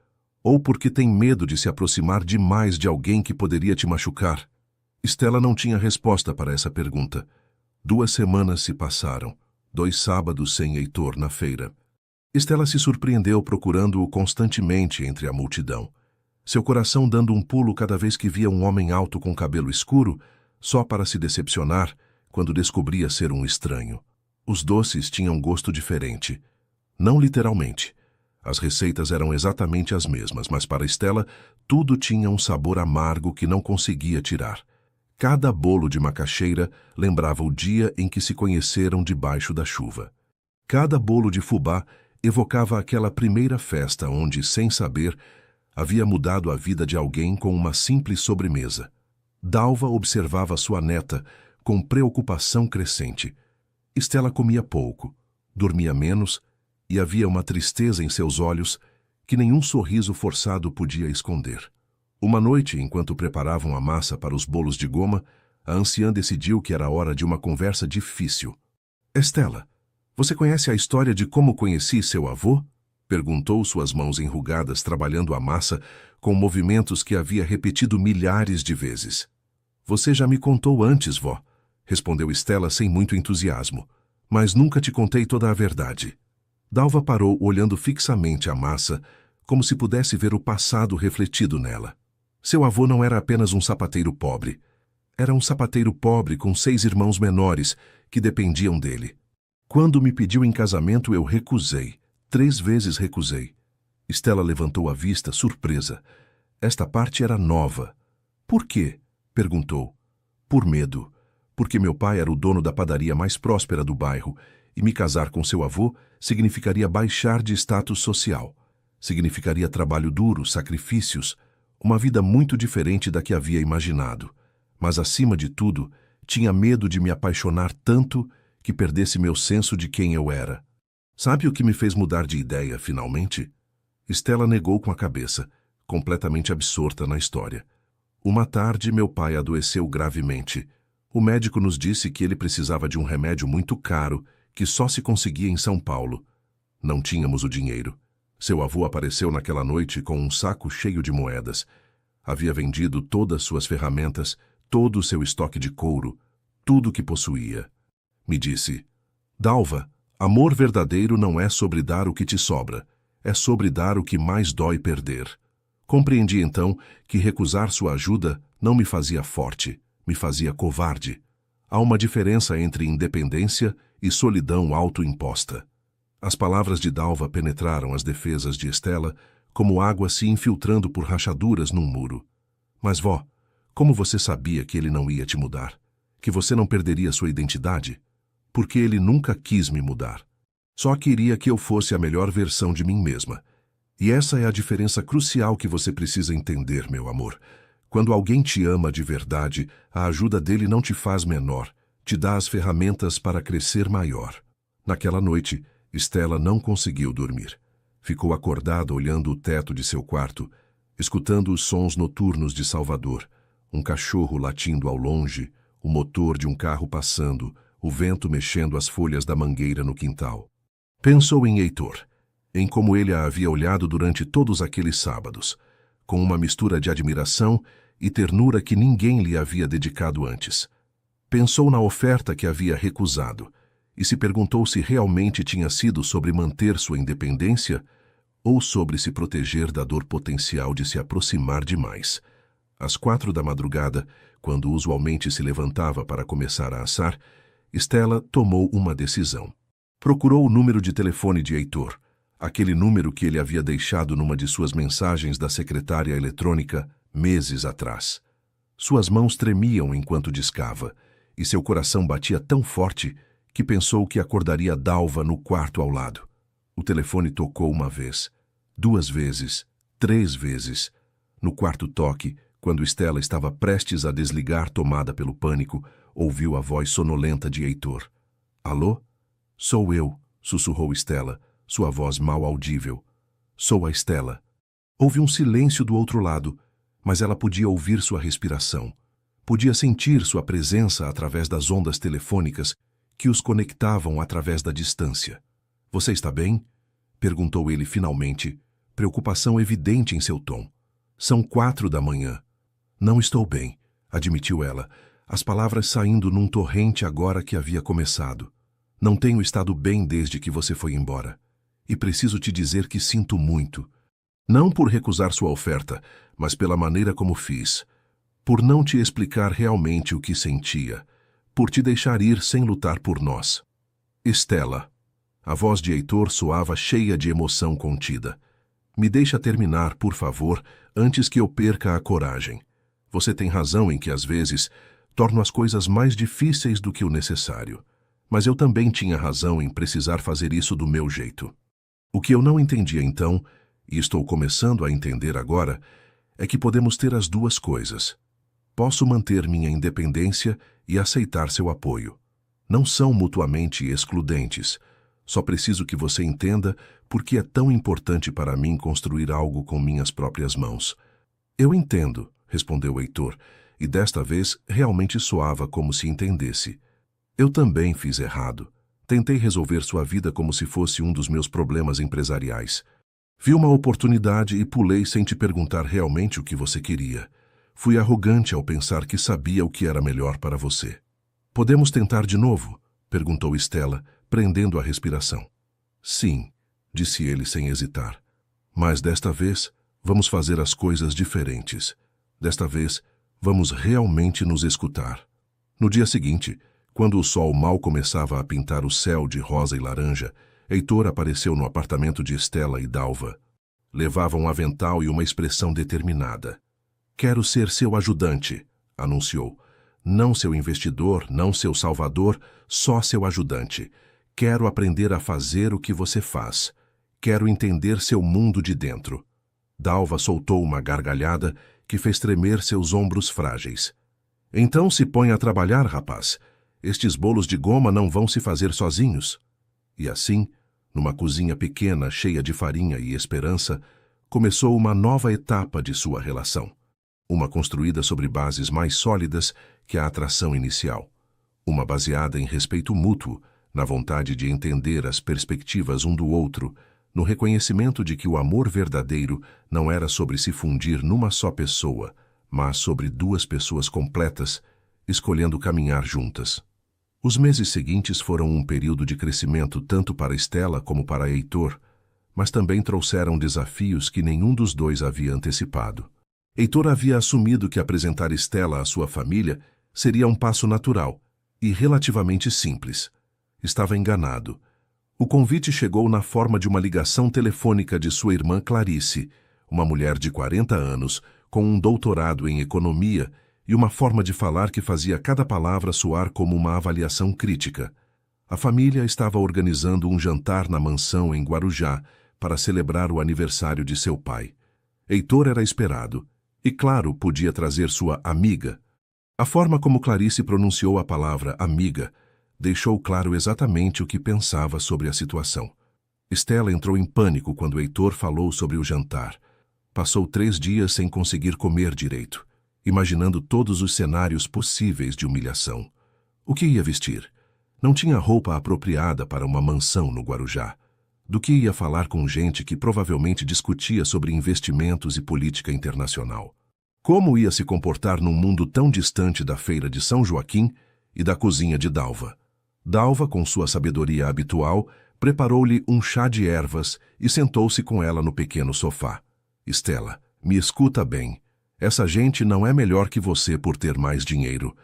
Ou porque tem medo de se aproximar demais de alguém que poderia te machucar? Stella não tinha resposta para essa pergunta. 2 semanas se passaram, 2 sábados sem Heitor na feira. Stella se surpreendeu procurando-o constantemente entre a multidão. Seu coração dando um pulo cada vez que via um homem alto com cabelo escuro, só para se decepcionar quando descobria ser um estranho. Os doces tinham gosto diferente. Não literalmente. As receitas eram exatamente as mesmas, mas para Stella tudo tinha um sabor amargo que não conseguia tirar. Cada bolo de macaxeira lembrava o dia em que se conheceram debaixo da chuva. Cada bolo de fubá evocava aquela primeira festa onde, sem saber, havia mudado a vida de alguém com uma simples sobremesa. Dalva observava sua neta com preocupação crescente. Stella comia pouco, dormia menos e havia uma tristeza em seus olhos que nenhum sorriso forçado podia esconder. Uma noite, enquanto preparavam a massa para os bolos de goma, a anciã decidiu que era hora de uma conversa difícil. Stella, você conhece a história de como conheci seu avô? Perguntou, suas mãos enrugadas trabalhando a massa com movimentos que havia repetido milhares de vezes. Você já me contou antes, vó, respondeu Stella sem muito entusiasmo. Mas nunca te contei toda a verdade. Dalva parou olhando fixamente a massa, como se pudesse ver o passado refletido nela. Seu avô não era apenas um sapateiro pobre. Era um sapateiro pobre com 6 irmãos menores que dependiam dele. Quando me pediu em casamento, eu recusei. 3 vezes recusei. Stella levantou a vista, surpresa. Esta parte era nova. Por quê? Perguntou. Por medo. Porque meu pai era o dono da padaria mais próspera do bairro, e me casar com seu avô significaria baixar de status social. Significaria trabalho duro, sacrifícios, uma vida muito diferente da que havia imaginado. Mas, acima de tudo, tinha medo de me apaixonar tanto que perdesse meu senso de quem eu era. Sabe o que me fez mudar de ideia, finalmente? Stella negou com a cabeça, completamente absorta na história. Uma tarde, meu pai adoeceu gravemente. O médico nos disse que ele precisava de um remédio muito caro, que só se conseguia em São Paulo. Não tínhamos o dinheiro. Seu avô apareceu naquela noite com um saco cheio de moedas. Havia vendido todas suas ferramentas, todo o seu estoque de couro, tudo o que possuía. Me disse: Dalva, amor verdadeiro não é sobre dar o que te sobra, é sobre dar o que mais dói perder. Compreendi então que recusar sua ajuda não me fazia forte, me fazia covarde. Há uma diferença entre independência e solidão autoimposta. As palavras de Dalva penetraram as defesas de Stella como água se infiltrando por rachaduras num muro. Mas, vó, como você sabia que ele não ia te mudar? Que você não perderia sua identidade? Porque ele nunca quis me mudar. Só queria que eu fosse a melhor versão de mim mesma. E essa é a diferença crucial que você precisa entender, meu amor. Quando alguém te ama de verdade, a ajuda dele não te faz menor, te dá as ferramentas para crescer maior. Naquela noite, Stella não conseguiu dormir. Ficou acordada olhando o teto de seu quarto, escutando os sons noturnos de Salvador, um cachorro latindo ao longe, o motor de um carro passando, o vento mexendo as folhas da mangueira no quintal. Pensou em Heitor, em como ele a havia olhado durante todos aqueles sábados, com uma mistura de admiração e ternura que ninguém lhe havia dedicado antes. Pensou na oferta que havia recusado e se perguntou se realmente tinha sido sobre manter sua independência ou sobre se proteger da dor potencial de se aproximar demais. Às 4 da madrugada, quando usualmente se levantava para começar a assar, Stella tomou uma decisão. Procurou o número de telefone de Heitor, aquele número que ele havia deixado numa de suas mensagens da secretária eletrônica meses atrás. Suas mãos tremiam enquanto discava, e seu coração batia tão forte que pensou que acordaria Dalva no quarto ao lado. O telefone tocou 1 vez, 2 vezes, 3 vezes. No quarto toque, quando Stella estava prestes a desligar, tomada pelo pânico, ouviu a voz sonolenta de Heitor. Alô? Sou eu, sussurrou Stella, sua voz mal audível. Sou a Stella. Houve um silêncio do outro lado, mas ela podia ouvir sua respiração. Podia sentir sua presença através das ondas telefônicas que os conectavam através da distância. Você está bem? Perguntou ele finalmente, preocupação evidente em seu tom. São 4 da manhã. Não estou bem, admitiu ela, as palavras saindo num torrente agora que havia começado. Não tenho estado bem desde que você foi embora. E preciso te dizer que sinto muito. Não por recusar sua oferta, mas pela maneira como fiz. Por não te explicar realmente o que sentia. Por te deixar ir sem lutar por nós. Stella. A voz de Heitor soava cheia de emoção contida. Me deixa terminar, por favor, antes que eu perca a coragem. Você tem razão em que, às vezes, torno as coisas mais difíceis do que o necessário. Mas eu também tinha razão em precisar fazer isso do meu jeito. O que eu não entendia então, e estou começando a entender agora, é que podemos ter as duas coisas. Posso manter minha independência e aceitar seu apoio. Não são mutuamente excludentes. Só preciso que você entenda por que é tão importante para mim construir algo com minhas próprias mãos. Eu entendo, respondeu Heitor, e desta vez realmente soava como se entendesse. Eu também fiz errado. Tentei resolver sua vida como se fosse um dos meus problemas empresariais. Vi uma oportunidade e pulei sem te perguntar realmente o que você queria. Fui arrogante ao pensar que sabia o que era melhor para você. Podemos tentar de novo? Perguntou Stella, prendendo a respiração. Sim, disse ele sem hesitar. Mas desta vez, vamos fazer as coisas diferentes. Desta vez, vamos realmente nos escutar. No dia seguinte, quando o sol mal começava a pintar o céu de rosa e laranja, Heitor apareceu no apartamento de Estela e Dalva. Levava um avental e uma expressão determinada. Quero ser seu ajudante, anunciou. Não seu investidor, não seu salvador, só seu ajudante. Quero aprender a fazer o que você faz. Quero entender seu mundo de dentro. Dalva soltou uma gargalhada que fez tremer seus ombros frágeis. Então se põe a trabalhar, rapaz. Estes bolos de goma não vão se fazer sozinhos. E assim, numa cozinha pequena cheia de farinha e esperança, começou uma nova etapa de sua relação. Uma construída sobre bases mais sólidas que a atração inicial. Uma baseada em respeito mútuo, na vontade de entender as perspectivas um do outro, no reconhecimento de que o amor verdadeiro não era sobre se fundir numa só pessoa, mas sobre duas pessoas completas, escolhendo caminhar juntas. Os meses seguintes foram um período de crescimento tanto para Estela como para Heitor, mas também trouxeram desafios que nenhum dos dois havia antecipado. Heitor havia assumido que apresentar Estela à sua família seria um passo natural e relativamente simples. Estava enganado. O convite chegou na forma de uma ligação telefônica de sua irmã Clarice, uma mulher de 40 anos, com um doutorado em economia e uma forma de falar que fazia cada palavra soar como uma avaliação crítica. A família estava organizando um jantar na mansão em Guarujá para celebrar o aniversário de seu pai. Heitor era esperado e, claro, podia trazer sua amiga. A forma como Clarice pronunciou a palavra amiga deixou claro exatamente o que pensava sobre a situação. Estela entrou em pânico quando Heitor falou sobre o jantar. Passou 3 dias sem conseguir comer direito, imaginando todos os cenários possíveis de humilhação. O que ia vestir? Não tinha roupa apropriada para uma mansão no Guarujá. Do que ia falar com gente que provavelmente discutia sobre investimentos e política internacional? Como ia se comportar num mundo tão distante da feira de São Joaquim e da cozinha de Dalva? Dalva, com sua sabedoria habitual, preparou-lhe um chá de ervas e sentou-se com ela no pequeno sofá. Estela, me escuta bem. Essa gente não é melhor que você por ter mais dinheiro.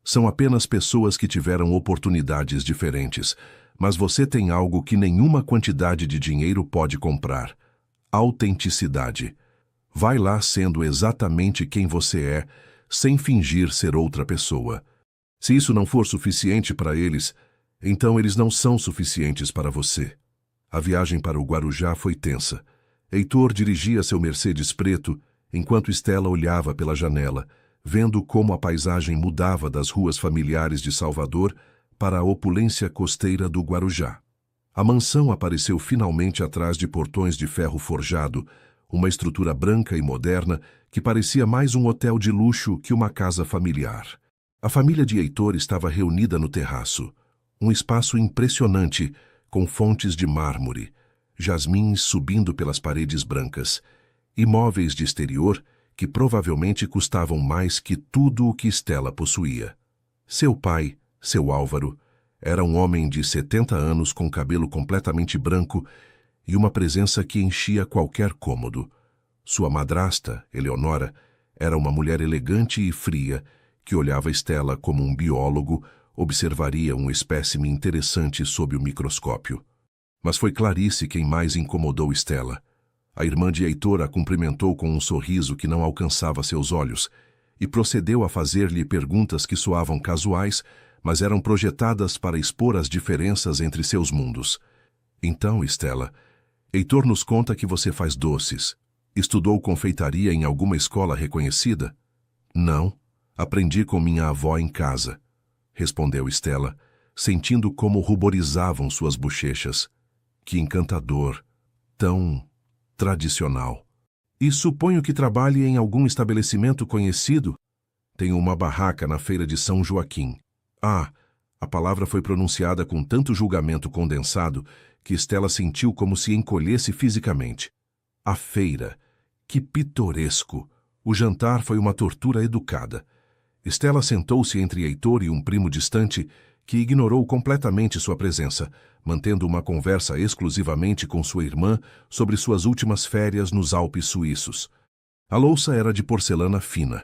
São apenas pessoas que tiveram oportunidades diferentes, mas você tem algo que nenhuma quantidade de dinheiro pode comprar: autenticidade. Vai lá sendo exatamente quem você é, sem fingir ser outra pessoa. Se isso não for suficiente para eles, então eles não são suficientes para você. A viagem para o Guarujá foi tensa. Heitor dirigia seu Mercedes preto, enquanto Estela olhava pela janela, vendo como a paisagem mudava das ruas familiares de Salvador para a opulência costeira do Guarujá. A mansão apareceu finalmente atrás de portões de ferro forjado, uma estrutura branca e moderna que parecia mais um hotel de luxo que uma casa familiar. A família de Heitor estava reunida no terraço, um espaço impressionante, com fontes de mármore, jasmins subindo pelas paredes brancas, e móveis de exterior que provavelmente custavam mais que tudo o que Estela possuía. Seu pai, seu Álvaro, era um homem de 70 anos com cabelo completamente branco e uma presença que enchia qualquer cômodo. Sua madrasta, Eleonora, era uma mulher elegante e fria que olhava Estela como um biólogo observaria um espécime interessante sob o microscópio. Mas foi Clarice quem mais incomodou Estela. A irmã de Heitor a cumprimentou com um sorriso que não alcançava seus olhos e procedeu a fazer-lhe perguntas que soavam casuais, mas eram projetadas para expor as diferenças entre seus mundos. Então, Estela, Heitor nos conta que você faz doces. Estudou confeitaria em alguma escola reconhecida? Não, aprendi com minha avó em casa, respondeu Estela, sentindo como ruborizavam suas bochechas. Que encantador, tão tradicional. E suponho que trabalhe em algum estabelecimento conhecido? Tenho uma barraca na feira de São Joaquim. Ah, a palavra foi pronunciada com tanto julgamento condensado que Estela sentiu como se encolhesse fisicamente. A feira. Que pitoresco! O jantar foi uma tortura educada. Estela sentou-se entre Heitor e um primo distante que ignorou completamente sua presença, mantendo uma conversa exclusivamente com sua irmã sobre suas últimas férias nos Alpes suíços. A louça era de porcelana fina.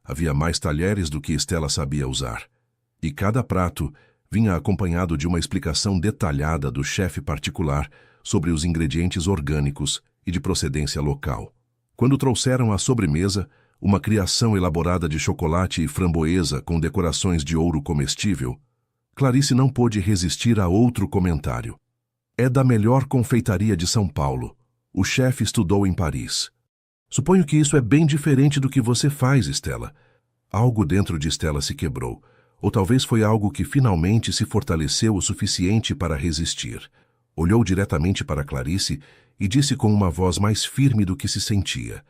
Havia mais talheres do que Stella sabia usar. E cada prato vinha acompanhado de uma explicação detalhada do chefe particular sobre os ingredientes orgânicos e de procedência local. Quando trouxeram a sobremesa, uma criação elaborada de chocolate e framboesa com decorações de ouro comestível, Clarice não pôde resistir a outro comentário. É da melhor confeitaria de São Paulo. O chefe estudou em Paris. Suponho que isso é bem diferente do que você faz, Stella. Algo dentro de Stella se quebrou, ou talvez foi algo que finalmente se fortaleceu o suficiente para resistir. Olhou diretamente para Clarice e disse com uma voz mais firme do que se sentia: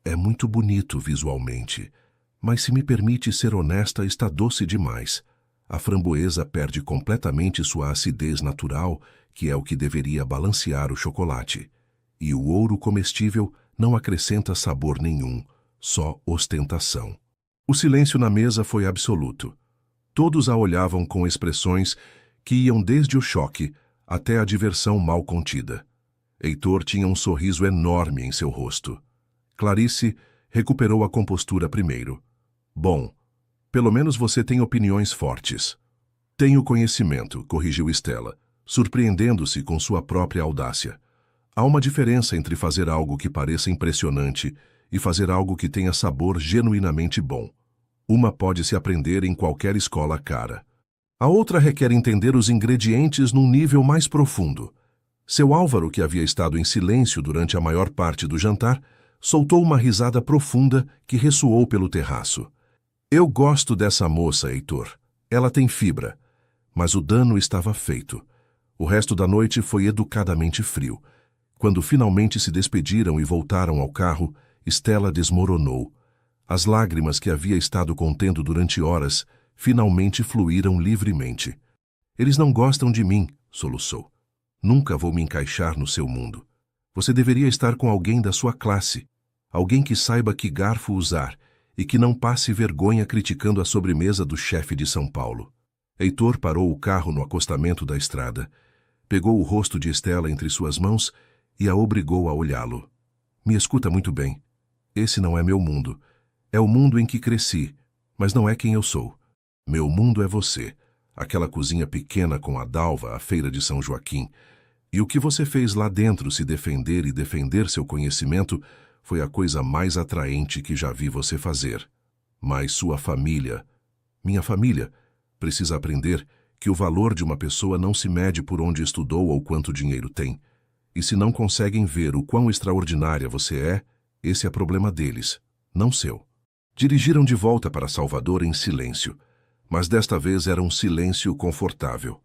é muito bonito visualmente, mas se me permite ser honesta, está doce demais. A framboesa perde completamente sua acidez natural, que é o que deveria balancear o chocolate. E o ouro comestível não acrescenta sabor nenhum, só ostentação. O silêncio na mesa foi absoluto. Todos a olhavam com expressões que iam desde o choque até a diversão mal contida. Heitor tinha um sorriso enorme em seu rosto. Clarice recuperou a compostura primeiro. Bom, pelo menos você tem opiniões fortes. Tenho conhecimento, corrigiu Stella, surpreendendo-se com sua própria audácia. Há uma diferença entre fazer algo que pareça impressionante e fazer algo que tenha sabor genuinamente bom. Uma pode se aprender em qualquer escola cara. A outra requer entender os ingredientes num nível mais profundo. Seu Álvaro, que havia estado em silêncio durante a maior parte do jantar, soltou uma risada profunda que ressoou pelo terraço. Eu gosto dessa moça, Heitor. Ela tem fibra. Mas o dano estava feito. O resto da noite foi educadamente frio. Quando finalmente se despediram e voltaram ao carro, Stella desmoronou. As lágrimas que havia estado contendo durante horas finalmente fluíram livremente. Eles não gostam de mim, soluçou. Nunca vou me encaixar no seu mundo. Você deveria estar com alguém da sua classe. Alguém que saiba que garfo usar e que não passe vergonha criticando a sobremesa do chefe de São Paulo. Heitor parou o carro no acostamento da estrada, pegou o rosto de Stella entre suas mãos e a obrigou a olhá-lo. Me escuta muito bem. Esse não é meu mundo. É o mundo em que cresci, mas não é quem eu sou. Meu mundo é você, aquela cozinha pequena com a Dalva à feira de São Joaquim. E o que você fez lá dentro, se defender e defender seu conhecimento, foi a coisa mais atraente que já vi você fazer. Mas sua família, minha família, precisa aprender que o valor de uma pessoa não se mede por onde estudou ou quanto dinheiro tem. E se não conseguem ver o quão extraordinária você é, esse é problema deles, não seu. Dirigiram de volta para Salvador em silêncio, mas desta vez era um silêncio confortável.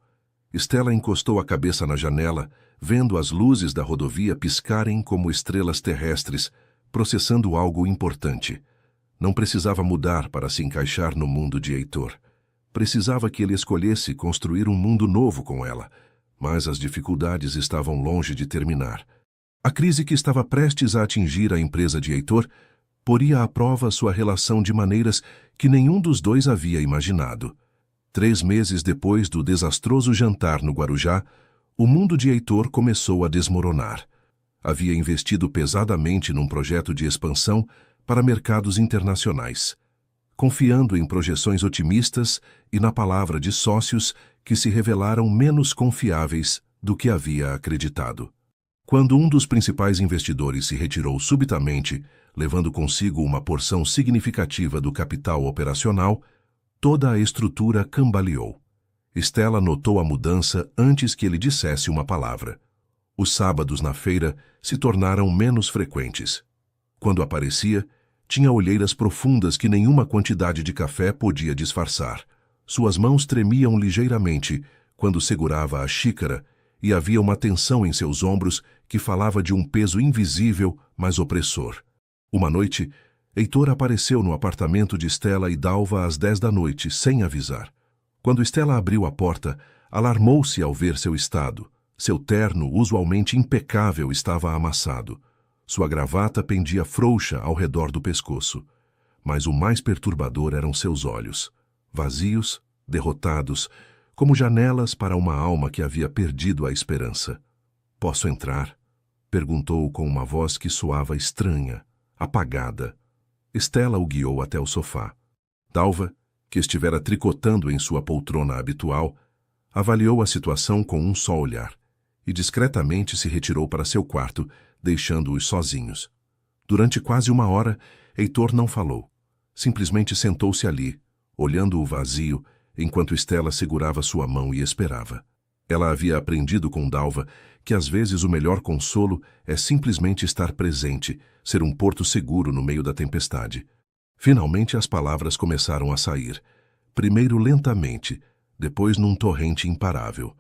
Stella encostou a cabeça na janela, vendo as luzes da rodovia piscarem como estrelas terrestres, processando algo importante. Não precisava mudar para se encaixar no mundo de Heitor. Precisava que ele escolhesse construir um mundo novo com ela, mas as dificuldades estavam longe de terminar. A crise que estava prestes a atingir a empresa de Heitor poria à prova sua relação de maneiras que nenhum dos dois havia imaginado. 3 meses depois do desastroso jantar no Guarujá, o mundo de Heitor começou a desmoronar. Havia investido pesadamente num projeto de expansão para mercados internacionais, confiando em projeções otimistas e na palavra de sócios que se revelaram menos confiáveis do que havia acreditado. Quando um dos principais investidores se retirou subitamente, levando consigo uma porção significativa do capital operacional, toda a estrutura cambaleou. Stella notou a mudança antes que ele dissesse uma palavra. Os sábados na feira se tornaram menos frequentes. Quando aparecia, tinha olheiras profundas que nenhuma quantidade de café podia disfarçar. Suas mãos tremiam ligeiramente quando segurava a xícara e havia uma tensão em seus ombros que falava de um peso invisível, mas opressor. Uma noite, Heitor apareceu no apartamento de Stella e Dalva às 10 da noite, sem avisar. Quando Stella abriu a porta, alarmou-se ao ver seu estado. Seu terno, usualmente impecável, estava amassado. Sua gravata pendia frouxa ao redor do pescoço. Mas o mais perturbador eram seus olhos, vazios, derrotados, como janelas para uma alma que havia perdido a esperança. "Posso entrar?" perguntou com uma voz que soava estranha, apagada. Estela o guiou até o sofá. Dalva, que estivera tricotando em sua poltrona habitual, avaliou a situação com um só olhar e discretamente se retirou para seu quarto, deixando-os sozinhos. Durante quase uma hora, Heitor não falou. Simplesmente sentou-se ali, olhando o vazio, enquanto Estela segurava sua mão e esperava. Ela havia aprendido com Dalva que às vezes o melhor consolo é simplesmente estar presente, ser um porto seguro no meio da tempestade. Finalmente as palavras começaram a sair, primeiro lentamente, depois num torrente imparável.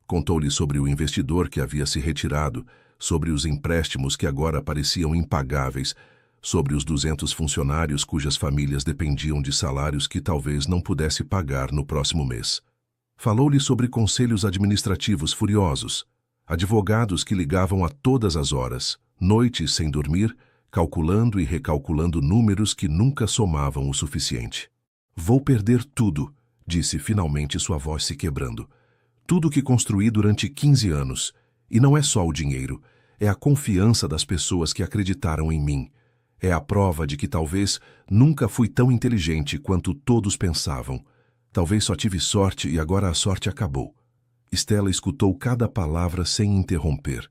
Contou-lhe sobre o investidor que havia se retirado, sobre os empréstimos que agora pareciam impagáveis, sobre os 200 funcionários cujas famílias dependiam de salários que talvez não pudesse pagar no próximo mês. Falou-lhe sobre conselhos administrativos furiosos, advogados que ligavam a todas as horas, noites sem dormir, calculando e recalculando números que nunca somavam o suficiente. "Vou perder tudo", disse finalmente, sua voz se quebrando. "Tudo que construí durante 15 anos. E não é só o dinheiro, é a confiança das pessoas que acreditaram em mim. É a prova de que talvez nunca fui tão inteligente quanto todos pensavam. Talvez só tive sorte e agora a sorte acabou." Estela escutou cada palavra sem interromper.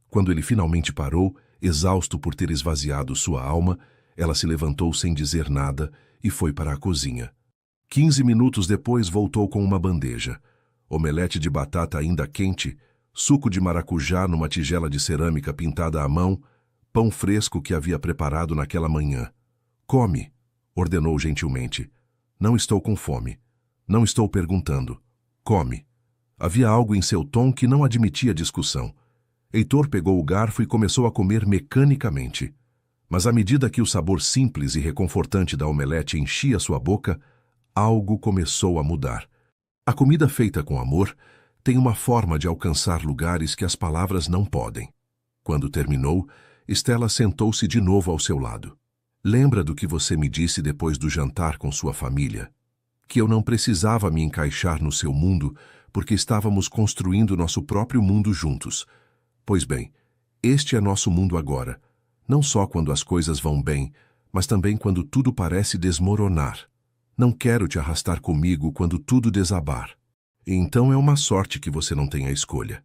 Quando ele finalmente parou, exausto por ter esvaziado sua alma, ela se levantou sem dizer nada e foi para a cozinha. 15 minutos depois voltou com uma bandeja. Omelete de batata ainda quente, suco de maracujá numa tigela de cerâmica pintada à mão, pão fresco que havia preparado naquela manhã. "Come", ordenou gentilmente. "Não estou com fome. Não estou perguntando. Come." Havia algo em seu tom que não admitia discussão. Heitor pegou o garfo e começou a comer mecanicamente. Mas à medida que o sabor simples e reconfortante da omelete enchia sua boca, algo começou a mudar. A comida feita com amor tem uma forma de alcançar lugares que as palavras não podem. Quando terminou, Estela sentou-se de novo ao seu lado. "Lembra do que você me disse depois do jantar com sua família? Que eu não precisava me encaixar no seu mundo porque estávamos construindo nosso próprio mundo juntos. Pois bem, este é nosso mundo agora, não só quando as coisas vão bem, mas também quando tudo parece desmoronar. Não quero te arrastar comigo quando tudo desabar. E então é uma sorte que você não tenha escolha."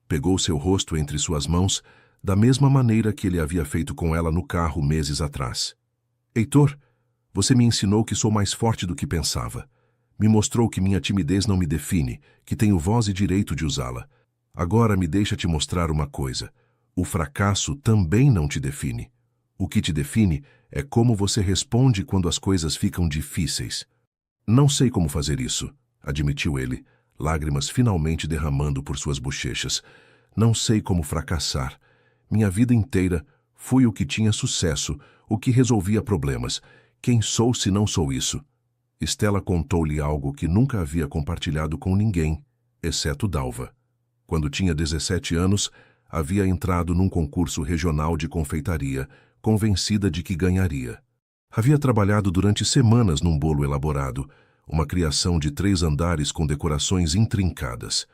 Pegou seu rosto entre suas mãos, da mesma maneira que ele havia feito com ela no carro meses atrás. "Heitor, você me ensinou que sou mais forte do que pensava. Me mostrou que minha timidez não me define, que tenho voz e direito de usá-la. Agora me deixa te mostrar uma coisa. O fracasso também não te define. O que te define é como você responde quando as coisas ficam difíceis." "Não sei como fazer isso", admitiu ele, lágrimas finalmente derramando por suas bochechas. "Não sei como fracassar. Minha vida inteira fui o que tinha sucesso, o que resolvia problemas. Quem sou se não sou isso?" Estela contou-lhe algo que nunca havia compartilhado com ninguém, exceto Dalva. Quando tinha 17 anos, havia entrado num concurso regional de confeitaria, convencida de que ganharia. Havia trabalhado durante semanas num bolo elaborado, uma criação de 3 andares com decorações intrincadas.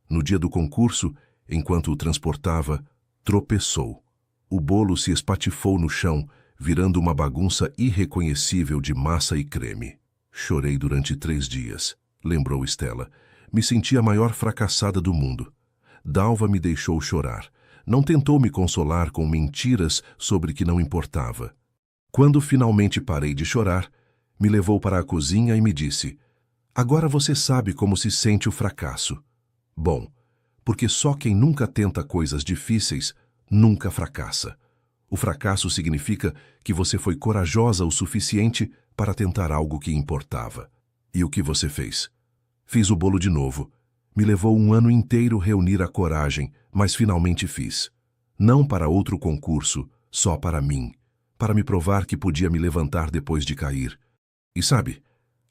No dia do concurso, enquanto o transportava, tropeçou. O bolo se espatifou no chão, virando uma bagunça irreconhecível de massa e creme. "Chorei durante 3 dias", lembrou Estela. "Me senti a maior fracassada do mundo. Dalva me deixou chorar. Não tentou me consolar com mentiras sobre que não importava. Quando finalmente parei de chorar, me levou para a cozinha e me disse: 'Agora você sabe como se sente o fracasso.' Bom, porque só quem nunca tenta coisas difíceis nunca fracassa. O fracasso significa que você foi corajosa o suficiente para tentar algo que importava. E o que você fez?" "Fiz o bolo de novo. Me levou um ano inteiro reunir a coragem, mas finalmente fiz. Não para outro concurso, só para mim. Para me provar que podia me levantar depois de cair. E sabe,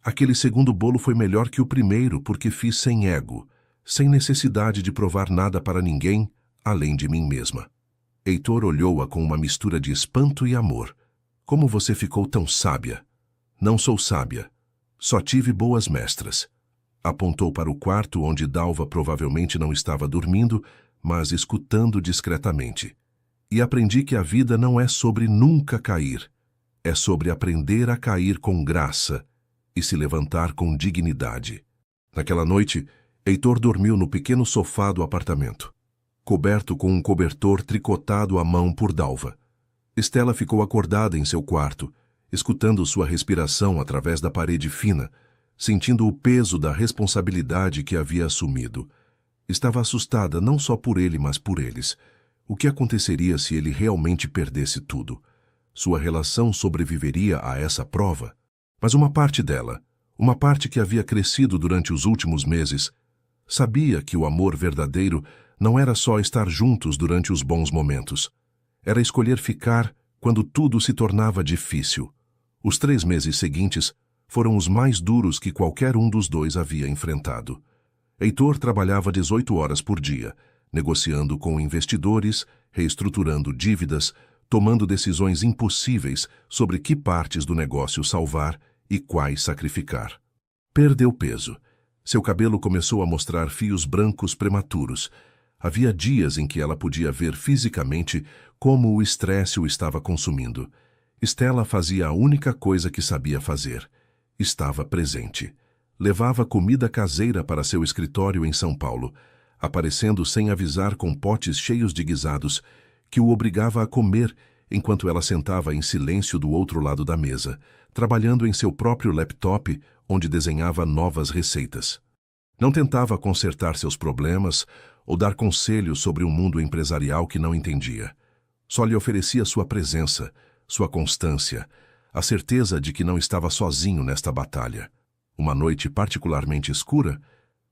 aquele segundo bolo foi melhor que o primeiro porque fiz sem ego, sem necessidade de provar nada para ninguém, além de mim mesma." Heitor olhou-a com uma mistura de espanto e amor. "Como você ficou tão sábia?" "Não sou sábia. Só tive boas mestras." Apontou para o quarto onde Dalva provavelmente não estava dormindo, mas escutando discretamente. E aprendi que a vida não é sobre nunca cair. É sobre aprender a cair com graça e se levantar com dignidade. Naquela noite, Heitor dormiu no pequeno sofá do apartamento, coberto com um cobertor tricotado à mão por Dalva. Estela ficou acordada em seu quarto, escutando sua respiração através da parede fina, sentindo o peso da responsabilidade que havia assumido. Estava assustada não só por ele, mas por eles. O que aconteceria se ele realmente perdesse tudo? Sua relação sobreviveria a essa prova? Mas uma parte dela, uma parte que havia crescido durante os últimos meses, sabia que o amor verdadeiro não era só estar juntos durante os bons momentos. Era escolher ficar quando tudo se tornava difícil. Os 3 meses seguintes foram os mais duros que qualquer um dos dois havia enfrentado. Heitor trabalhava 18 horas por dia, negociando com investidores, reestruturando dívidas, tomando decisões impossíveis sobre que partes do negócio salvar e quais sacrificar. Perdeu peso. Seu cabelo começou a mostrar fios brancos prematuros. Havia dias em que ela podia ver fisicamente como o estresse o estava consumindo. Estela fazia a única coisa que sabia fazer. Estava presente. Levava comida caseira para seu escritório em São Paulo, aparecendo sem avisar com potes cheios de guisados, que o obrigava a comer enquanto ela sentava em silêncio do outro lado da mesa, trabalhando em seu próprio laptop, onde desenhava novas receitas. Não tentava consertar seus problemas ou dar conselhos sobre um mundo empresarial que não entendia. Só lhe oferecia sua presença, sua constância, a certeza de que não estava sozinho nesta batalha. Uma noite particularmente escura,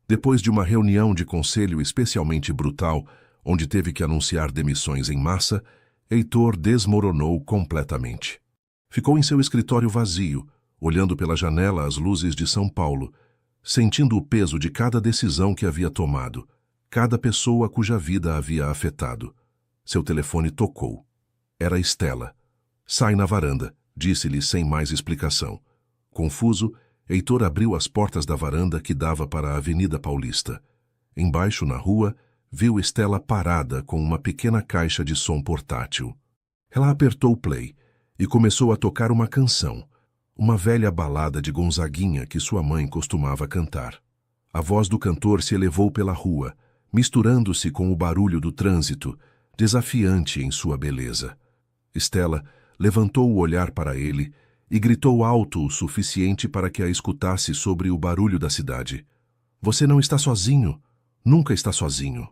depois de uma reunião de conselho especialmente brutal, onde teve que anunciar demissões em massa, Heitor desmoronou completamente. Ficou em seu escritório vazio, olhando pela janela as luzes de São Paulo, sentindo o peso de cada decisão que havia tomado, cada pessoa cuja vida havia afetado. Seu telefone tocou. Era Estela. "Sai na varanda", disse-lhe sem mais explicação. Confuso, Heitor abriu as portas da varanda que dava para a Avenida Paulista. Embaixo, na rua, viu Estela parada com uma pequena caixa de som portátil. Ela apertou o play e começou a tocar uma canção, uma velha balada de Gonzaguinha que sua mãe costumava cantar. A voz do cantor se elevou pela rua, misturando-se com o barulho do trânsito, desafiante em sua beleza. Estela levantou o olhar para ele e gritou alto o suficiente para que a escutasse sobre o barulho da cidade. "Você não está sozinho. Nunca está sozinho."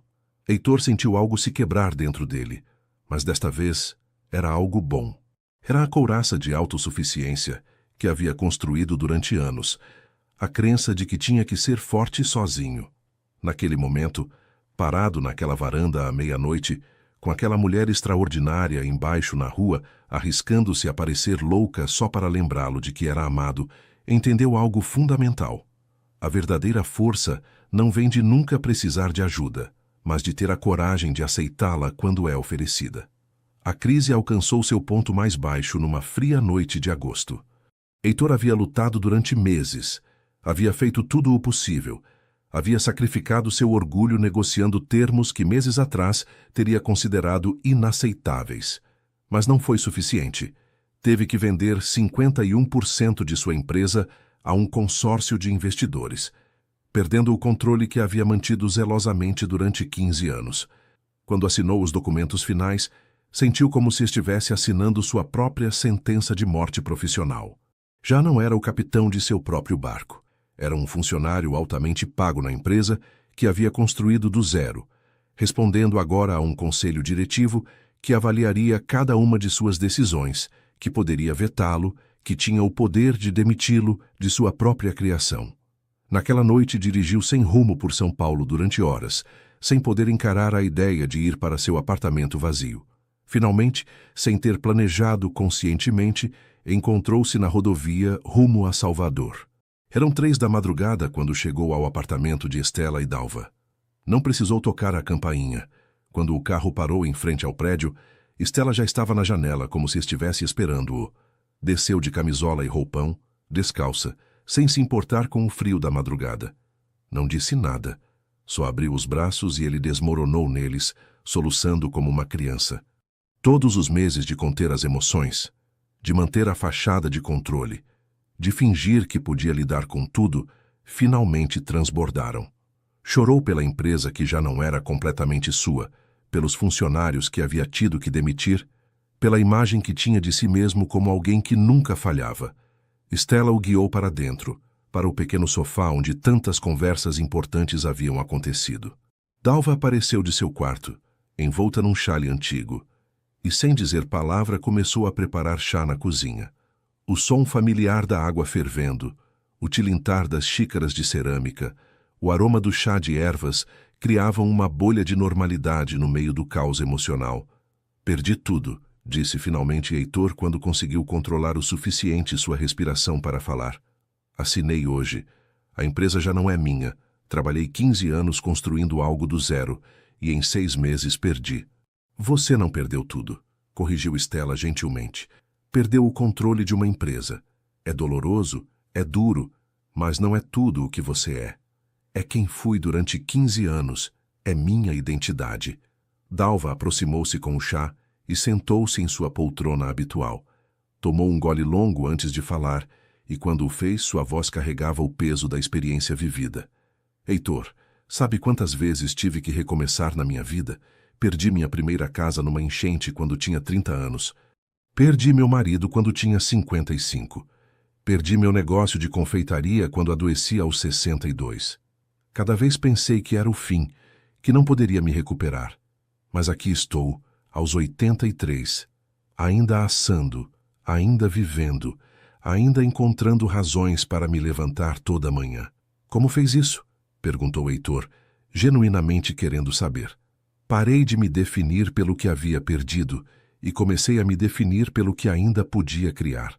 Heitor sentiu algo se quebrar dentro dele, mas desta vez era algo bom. Era a couraça de autossuficiência que havia construído durante anos, a crença de que tinha que ser forte sozinho. Naquele momento, parado naquela varanda à meia-noite, com aquela mulher extraordinária embaixo na rua, arriscando-se a parecer louca só para lembrá-lo de que era amado, entendeu algo fundamental. A verdadeira força não vem de nunca precisar de ajuda, mas de ter a coragem de aceitá-la quando é oferecida. A crise alcançou seu ponto mais baixo numa fria noite de agosto. Heitor havia lutado durante meses, havia feito tudo o possível, havia sacrificado seu orgulho negociando termos que meses atrás teria considerado inaceitáveis. Mas não foi suficiente. Teve que vender 51% de sua empresa a um consórcio de investidores, perdendo o controle que havia mantido zelosamente durante 15 anos. Quando assinou os documentos finais, sentiu como se estivesse assinando sua própria sentença de morte profissional. Já não era o capitão de seu próprio barco. Era um funcionário altamente pago na empresa que havia construído do zero, respondendo agora a um conselho diretivo que avaliaria cada uma de suas decisões, que poderia vetá-lo, que tinha o poder de demiti-lo de sua própria criação. Naquela noite dirigiu sem rumo por São Paulo durante horas, sem poder encarar a ideia de ir para seu apartamento vazio. Finalmente, sem ter planejado conscientemente, encontrou-se na rodovia rumo a Salvador. Eram 3 da madrugada quando chegou ao apartamento de Estela e Dalva. Não precisou tocar a campainha. Quando o carro parou em frente ao prédio, Estela já estava na janela como se estivesse esperando-o. Desceu de camisola e roupão, descalça, sem se importar com o frio da madrugada. Não disse nada. Só abriu os braços e ele desmoronou neles, soluçando como uma criança. Todos os meses de conter as emoções, de manter a fachada de controle, de fingir que podia lidar com tudo, finalmente transbordaram. Chorou pela empresa que já não era completamente sua, pelos funcionários que havia tido que demitir, pela imagem que tinha de si mesmo como alguém que nunca falhava. Stella o guiou para dentro, para o pequeno sofá onde tantas conversas importantes haviam acontecido. Dalva apareceu de seu quarto, envolta num chale antigo, e sem dizer palavra começou a preparar chá na cozinha. O som familiar da água fervendo, o tilintar das xícaras de cerâmica, o aroma do chá de ervas criavam uma bolha de normalidade no meio do caos emocional. Perdi tudo, disse finalmente Heitor quando conseguiu controlar o suficiente sua respiração para falar. Assinei hoje. A empresa já não é minha. Trabalhei 15 anos construindo algo do zero e em 6 meses perdi. Você não perdeu tudo, corrigiu Stella gentilmente. Perdeu o controle de uma empresa. É doloroso, é duro, mas não é tudo o que você é. É quem fui durante 15 anos. É minha identidade. Dalva aproximou-se com o chá e sentou-se em sua poltrona habitual. Tomou um gole longo antes de falar, e quando o fez, sua voz carregava o peso da experiência vivida. Heitor, sabe quantas vezes tive que recomeçar na minha vida? Perdi minha primeira casa numa enchente quando tinha 30 anos. Perdi meu marido quando tinha 55. Perdi meu negócio de confeitaria quando adoeci aos 62. Cada vez pensei que era o fim, que não poderia me recuperar. Mas aqui estou, aos 83, ainda assando, ainda vivendo, ainda encontrando razões para me levantar toda manhã. Como fez isso? Perguntou Heitor, genuinamente querendo saber. Parei de me definir pelo que havia perdido e comecei a me definir pelo que ainda podia criar.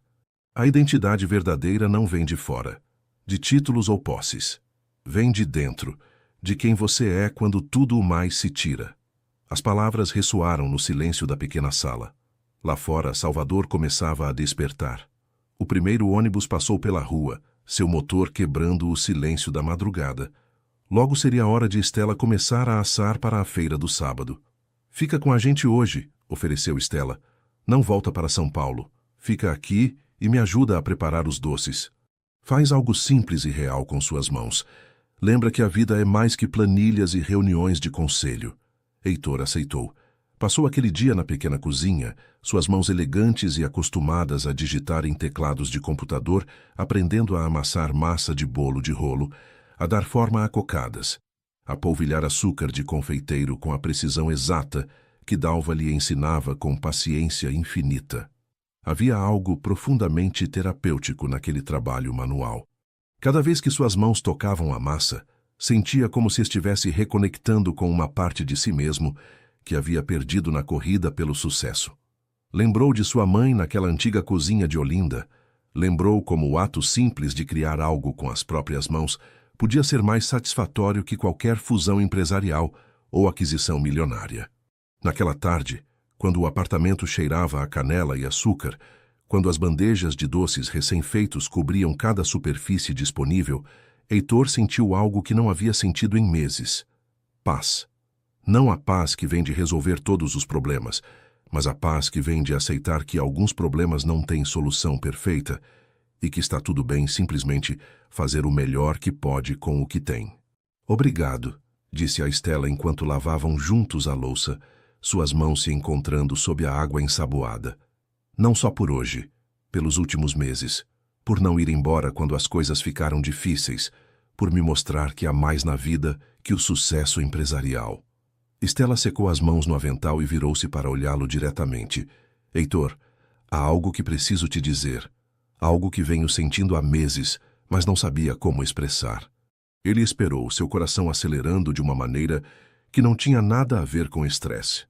A identidade verdadeira não vem de fora, de títulos ou posses. Vem de dentro, de quem você é quando tudo o mais se tira. As palavras ressoaram no silêncio da pequena sala. Lá fora, Salvador começava a despertar. O primeiro ônibus passou pela rua, seu motor quebrando o silêncio da madrugada. Logo seria hora de Stella começar a assar para a feira do sábado. Fica com a gente hoje, ofereceu Stella. Não volta para São Paulo. Fica aqui e me ajuda a preparar os doces. Faz algo simples e real com suas mãos. Lembra que a vida é mais que planilhas e reuniões de conselho. Heitor aceitou. Passou aquele dia na pequena cozinha, suas mãos elegantes e acostumadas a digitar em teclados de computador, aprendendo a amassar massa de bolo de rolo, a dar forma a cocadas, a polvilhar açúcar de confeiteiro com a precisão exata que Dalva lhe ensinava com paciência infinita. Havia algo profundamente terapêutico naquele trabalho manual. Cada vez que suas mãos tocavam a massa, sentia como se estivesse reconectando com uma parte de si mesmo que havia perdido na corrida pelo sucesso. Lembrou de sua mãe naquela antiga cozinha de Olinda. Lembrou como o ato simples de criar algo com as próprias mãos podia ser mais satisfatório que qualquer fusão empresarial ou aquisição milionária. Naquela tarde, quando o apartamento cheirava a canela e açúcar, quando as bandejas de doces recém-feitos cobriam cada superfície disponível, Heitor sentiu algo que não havia sentido em meses. Paz. Não a paz que vem de resolver todos os problemas, mas a paz que vem de aceitar que alguns problemas não têm solução perfeita e que está tudo bem simplesmente fazer o melhor que pode com o que tem. Obrigado, disse a Stella enquanto lavavam juntos a louça, suas mãos se encontrando sob a água ensaboada. Não só por hoje, pelos últimos meses, por não ir embora quando as coisas ficaram difíceis, por me mostrar que há mais na vida que o sucesso empresarial. Stella secou as mãos no avental e virou-se para olhá-lo diretamente. Heitor, há algo que preciso te dizer. Algo que venho sentindo há meses, mas não sabia como expressar. Ele esperou, seu coração acelerando de uma maneira que não tinha nada a ver com estresse.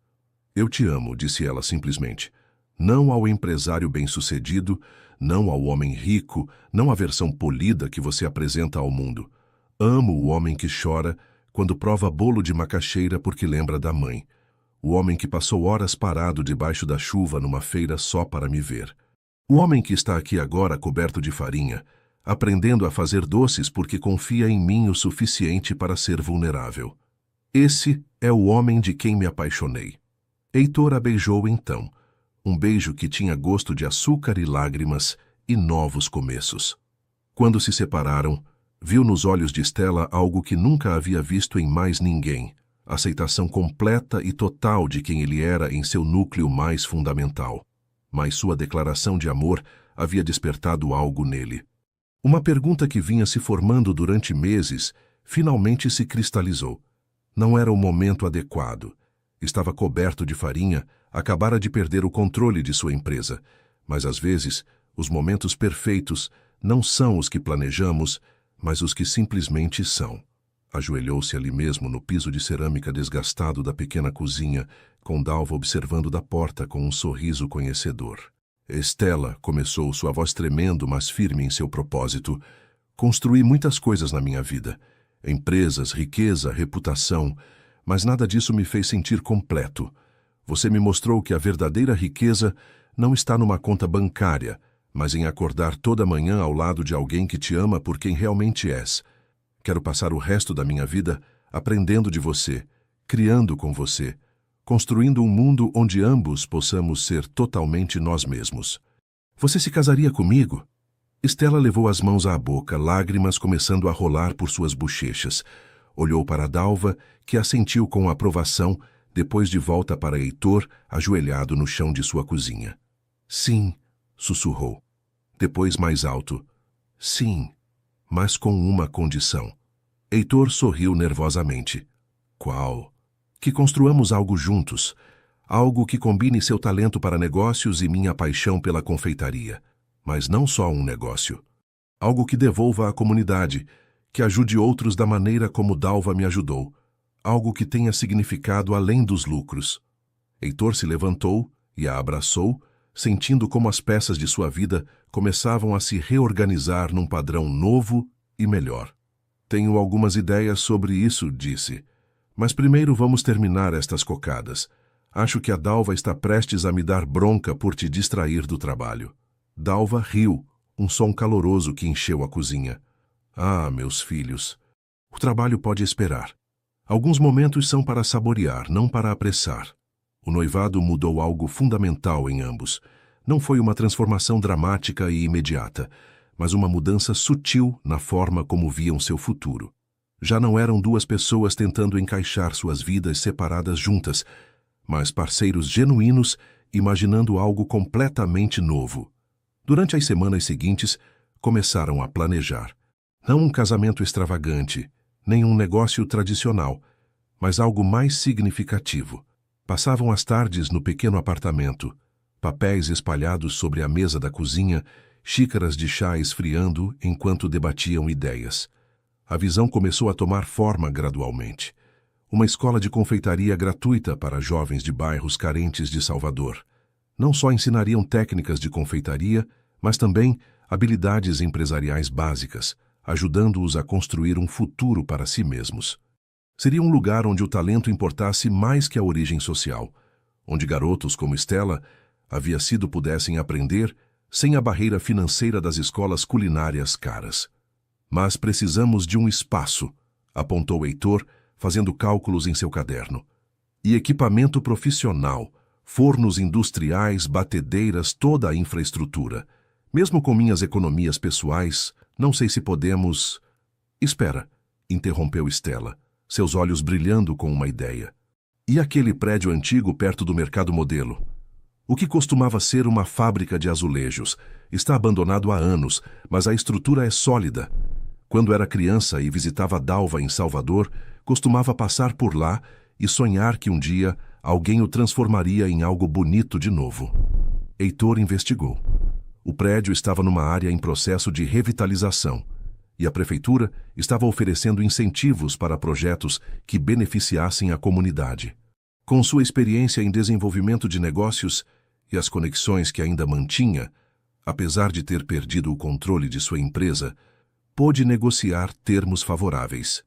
Eu te amo, disse ela simplesmente. Não ao empresário bem-sucedido, não ao homem rico, não à versão polida que você apresenta ao mundo. Amo o homem que chora quando prova bolo de macaxeira porque lembra da mãe. O homem que passou horas parado debaixo da chuva numa feira só para me ver. O homem que está aqui agora coberto de farinha, aprendendo a fazer doces porque confia em mim o suficiente para ser vulnerável. Esse é o homem de quem me apaixonei. Heitor a beijou então, um beijo que tinha gosto de açúcar e lágrimas e novos começos. Quando se separaram, viu nos olhos de Stella algo que nunca havia visto em mais ninguém, aceitação completa e total de quem ele era em seu núcleo mais fundamental. Mas sua declaração de amor havia despertado algo nele. Uma pergunta que vinha se formando durante meses finalmente se cristalizou. Não era o momento adequado. Estava coberto de farinha, acabara de perder o controle de sua empresa. Mas às vezes, os momentos perfeitos não são os que planejamos, mas os que simplesmente são. Ajoelhou-se ali mesmo no piso de cerâmica desgastado da pequena cozinha, com Dalva observando da porta com um sorriso conhecedor. Stella, começou, sua voz tremendo, mas firme em seu propósito. Construí muitas coisas na minha vida. Empresas, riqueza, reputação, mas nada disso me fez sentir completo. Você me mostrou que a verdadeira riqueza não está numa conta bancária, mas em acordar toda manhã ao lado de alguém que te ama por quem realmente és. Quero passar o resto da minha vida aprendendo de você, criando com você, construindo um mundo onde ambos possamos ser totalmente nós mesmos. Você se casaria comigo? Stella levou as mãos à boca, lágrimas começando a rolar por suas bochechas. Olhou para Dalva, que assentiu com aprovação, depois de volta para Heitor, ajoelhado no chão de sua cozinha. Sim, sussurrou. Depois mais alto. Sim, mas com uma condição. Heitor sorriu nervosamente. Qual? Que construamos algo juntos. Algo que combine seu talento para negócios e minha paixão pela confeitaria. Mas não só um negócio. Algo que devolva à comunidade, que ajude outros da maneira como Dalva me ajudou. Algo que tenha significado além dos lucros. Heitor se levantou e a abraçou, sentindo como as peças de sua vida começavam a se reorganizar num padrão novo e melhor. Tenho algumas ideias sobre isso, disse. Mas primeiro vamos terminar estas cocadas. Acho que a Dalva está prestes a me dar bronca por te distrair do trabalho. Dalva riu, um som caloroso que encheu a cozinha. Ah, meus filhos, o trabalho pode esperar. Alguns momentos são para saborear, não para apressar. O noivado mudou algo fundamental em ambos. Não foi uma transformação dramática e imediata, mas uma mudança sutil na forma como viam seu futuro. Já não eram duas pessoas tentando encaixar suas vidas separadas juntas, mas parceiros genuínos imaginando algo completamente novo. Durante as semanas seguintes, começaram a planejar. Não um casamento extravagante, nem um negócio tradicional, mas algo mais significativo. Passavam as tardes no pequeno apartamento, papéis espalhados sobre a mesa da cozinha, xícaras de chá esfriando enquanto debatiam ideias. A visão começou a tomar forma gradualmente. Uma escola de confeitaria gratuita para jovens de bairros carentes de Salvador. Não só ensinariam técnicas de confeitaria, mas também habilidades empresariais básicas, ajudando-os a construir um futuro para si mesmos. Seria um lugar onde o talento importasse mais que a origem social, onde garotos como Stella pudessem aprender sem a barreira financeira das escolas culinárias caras. Mas precisamos de um espaço, apontou Heitor, fazendo cálculos em seu caderno. E equipamento profissional, fornos industriais, batedeiras, toda a infraestrutura. Mesmo com minhas economias pessoais, não sei se podemos... Espera, interrompeu Stella, seus olhos brilhando com uma ideia. E aquele prédio antigo perto do Mercado Modelo? O que costumava ser uma fábrica de azulejos está abandonado há anos, mas a estrutura é sólida. Quando era criança e visitava Dalva em Salvador, costumava passar por lá e sonhar que um dia alguém o transformaria em algo bonito de novo. Heitor investigou. O prédio estava numa área em processo de revitalização e a prefeitura estava oferecendo incentivos para projetos que beneficiassem a comunidade. Com sua experiência em desenvolvimento de negócios e as conexões que ainda mantinha, apesar de ter perdido o controle de sua empresa, pôde negociar termos favoráveis.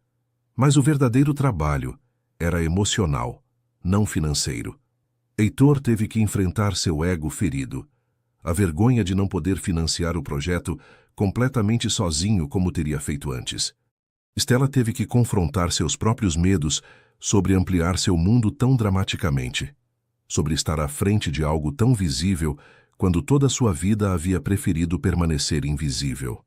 Mas o verdadeiro trabalho era emocional, não financeiro. Heitor teve que enfrentar seu ego ferido. A vergonha de não poder financiar o projeto completamente sozinho como teria feito antes. Stella teve que confrontar seus próprios medos sobre ampliar seu mundo tão dramaticamente, sobre estar à frente de algo tão visível quando toda sua vida havia preferido permanecer invisível.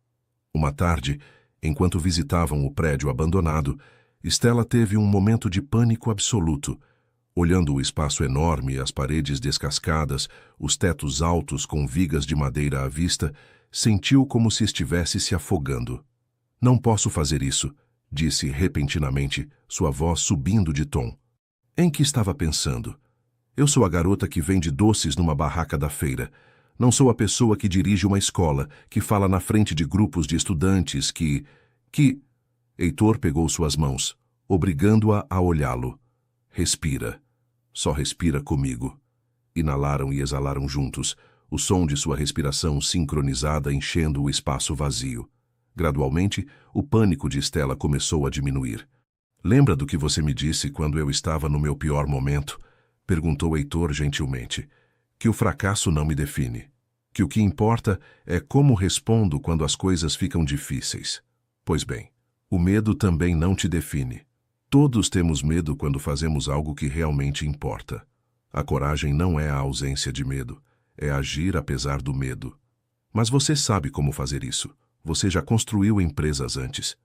Uma tarde, enquanto visitavam o prédio abandonado, Stella teve um momento de pânico absoluto. Olhando o espaço enorme, as paredes descascadas, os tetos altos com vigas de madeira à vista, sentiu como se estivesse se afogando. Não posso fazer isso, disse repentinamente, sua voz subindo de tom. Em que estava pensando? Eu sou a garota que vende doces numa barraca da feira. Não sou a pessoa que dirige uma escola, que fala na frente de grupos de estudantes, que... Heitor pegou suas mãos, obrigando-a a olhá-lo. Respira. Só respira comigo. Inalaram e exalaram juntos, o som de sua respiração sincronizada enchendo o espaço vazio. Gradualmente, o pânico de Stella começou a diminuir. Lembra do que você me disse quando eu estava no meu pior momento? Perguntou Heitor gentilmente. Que o fracasso não me define. Que o que importa é como respondo quando as coisas ficam difíceis. Pois bem, o medo também não te define. Todos temos medo quando fazemos algo que realmente importa. A coragem não é a ausência de medo, é agir apesar do medo. Mas você sabe como fazer isso. Você já construiu empresas antes.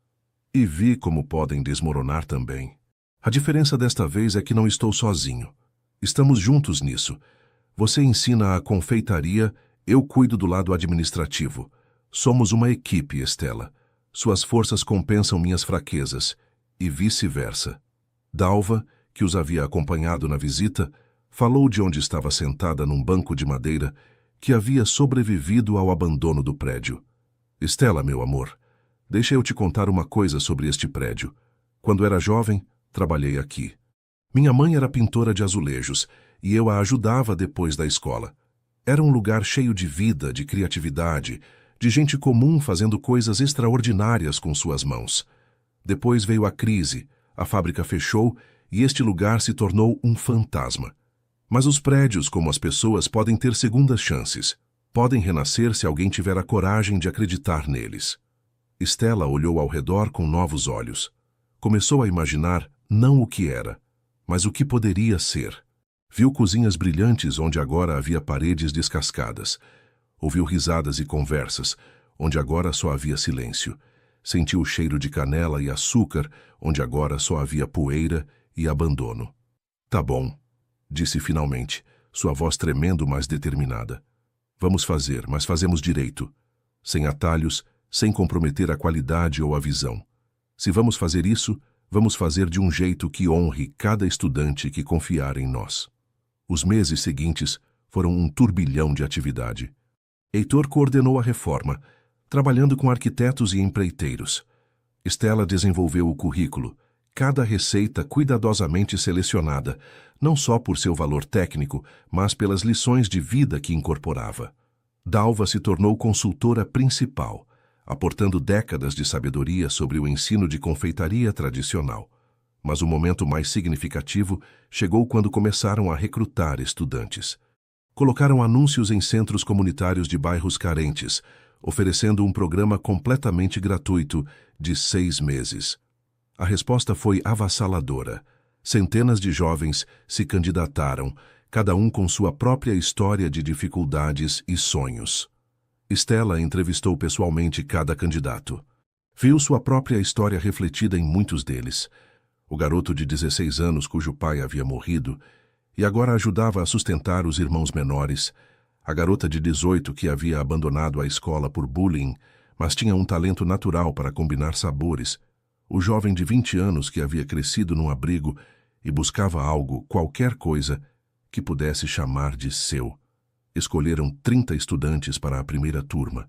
E vi como podem desmoronar também. A diferença desta vez é que não estou sozinho. Estamos juntos nisso. Você ensina a confeitaria, eu cuido do lado administrativo. Somos uma equipe, Stella. Suas forças compensam minhas fraquezas. E vice-versa. Dalva, que os havia acompanhado na visita, falou de onde estava sentada num banco de madeira que havia sobrevivido ao abandono do prédio. Stella, meu amor, deixa eu te contar uma coisa sobre este prédio. Quando era jovem, trabalhei aqui. Minha mãe era pintora de azulejos e eu a ajudava depois da escola. Era um lugar cheio de vida, de criatividade, de gente comum fazendo coisas extraordinárias com suas mãos. Depois veio a crise, a fábrica fechou e este lugar se tornou um fantasma. Mas os prédios, como as pessoas, podem ter segundas chances. Podem renascer se alguém tiver a coragem de acreditar neles. Stella olhou ao redor com novos olhos. Começou a imaginar não o que era, mas o que poderia ser. Viu cozinhas brilhantes onde agora havia paredes descascadas. Ouviu risadas e conversas, onde agora só havia silêncio. Sentiu o cheiro de canela e açúcar, onde agora só havia poeira e abandono. Tá bom, disse finalmente, sua voz tremendo, mas determinada. Vamos fazer, mas fazemos direito. Sem atalhos, sem comprometer a qualidade ou a visão. Se vamos fazer isso, vamos fazer de um jeito que honre cada estudante que confiar em nós. Os meses seguintes foram um turbilhão de atividade. Heitor coordenou a reforma, trabalhando com arquitetos e empreiteiros. Stella desenvolveu o currículo, cada receita cuidadosamente selecionada, não só por seu valor técnico, mas pelas lições de vida que incorporava. Dalva se tornou consultora principal, aportando décadas de sabedoria sobre o ensino de confeitaria tradicional. Mas o momento mais significativo chegou quando começaram a recrutar estudantes. Colocaram anúncios em centros comunitários de bairros carentes, oferecendo um programa completamente gratuito de 6 meses. A resposta foi avassaladora. Centenas de jovens se candidataram, cada um com sua própria história de dificuldades e sonhos. Stella entrevistou pessoalmente cada candidato. Viu sua própria história refletida em muitos deles. O garoto de 16 anos cujo pai havia morrido e agora ajudava a sustentar os irmãos menores, a garota de 18 que havia abandonado a escola por bullying, mas tinha um talento natural para combinar sabores, o jovem de 20 anos que havia crescido num abrigo e buscava algo, qualquer coisa, que pudesse chamar de seu. Escolheram 30 estudantes para a primeira turma.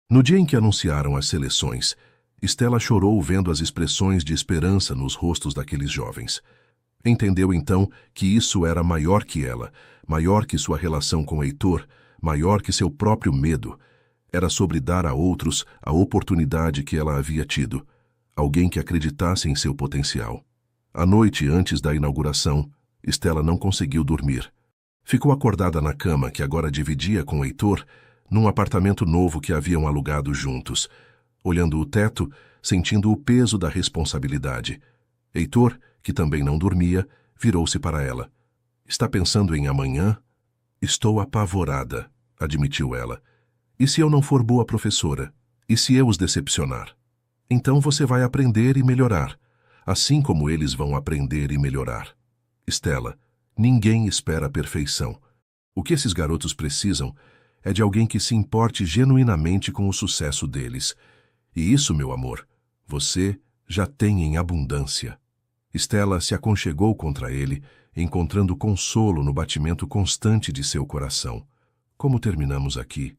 No dia em que anunciaram as seleções, Stella chorou vendo as expressões de esperança nos rostos daqueles jovens. Entendeu então que isso era maior que ela, maior que sua relação com Heitor, maior que seu próprio medo. Era sobre dar a outros a oportunidade que ela havia tido, alguém que acreditasse em seu potencial. À noite antes da inauguração, Stella não conseguiu dormir. Ficou acordada na cama que agora dividia com Heitor, num apartamento novo que haviam alugado juntos, olhando o teto, sentindo o peso da responsabilidade. Heitor, que também não dormia, virou-se para ela. Está pensando em amanhã? Estou apavorada, admitiu ela. E se eu não for boa professora? E se eu os decepcionar? Então você vai aprender e melhorar, assim como eles vão aprender e melhorar. Estela, ninguém espera a perfeição. O que esses garotos precisam é de alguém que se importe genuinamente com o sucesso deles. E isso, meu amor, você já tem em abundância. Estela se aconchegou contra ele, encontrando consolo no batimento constante de seu coração. Como terminamos aqui?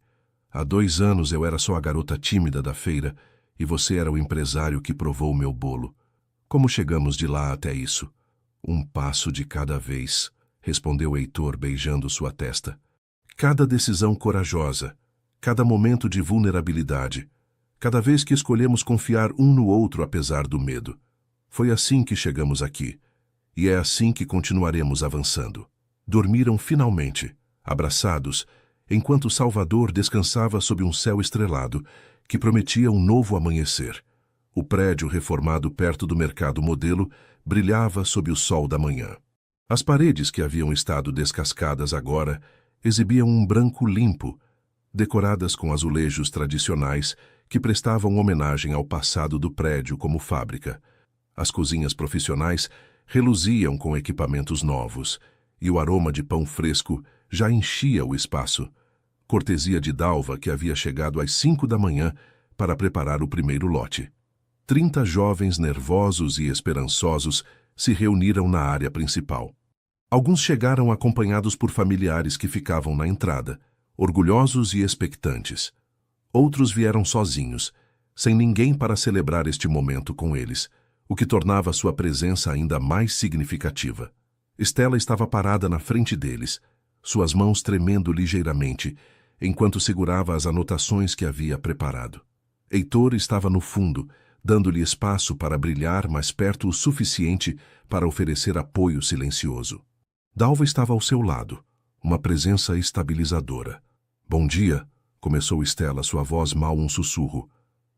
Há 2 anos eu era só a garota tímida da feira e você era o empresário que provou meu bolo. Como chegamos de lá até isso? Um passo de cada vez, respondeu Heitor beijando sua testa. Cada decisão corajosa, cada momento de vulnerabilidade, cada vez que escolhemos confiar um no outro apesar do medo. Foi assim que chegamos aqui, e é assim que continuaremos avançando. Dormiram finalmente, abraçados, enquanto Salvador descansava sob um céu estrelado que prometia um novo amanhecer. O prédio reformado perto do mercado modelo brilhava sob o sol da manhã. As paredes que haviam estado descascadas agora exibiam um branco limpo, decoradas com azulejos tradicionais que prestavam homenagem ao passado do prédio como fábrica. As cozinhas profissionais reluziam com equipamentos novos, e o aroma de pão fresco já enchia o espaço. Cortesia de Dalva, que havia chegado às 5 da manhã para preparar o primeiro lote. 30 jovens nervosos e esperançosos se reuniram na área principal. Alguns chegaram acompanhados por familiares que ficavam na entrada, orgulhosos e expectantes. Outros vieram sozinhos, sem ninguém para celebrar este momento com eles, o que tornava sua presença ainda mais significativa. Estela estava parada na frente deles, suas mãos tremendo ligeiramente, enquanto segurava as anotações que havia preparado. Heitor estava no fundo, dando-lhe espaço para brilhar mais perto o suficiente para oferecer apoio silencioso. Dalva estava ao seu lado, uma presença estabilizadora. Bom dia, começou Estela, sua voz mal um sussurro.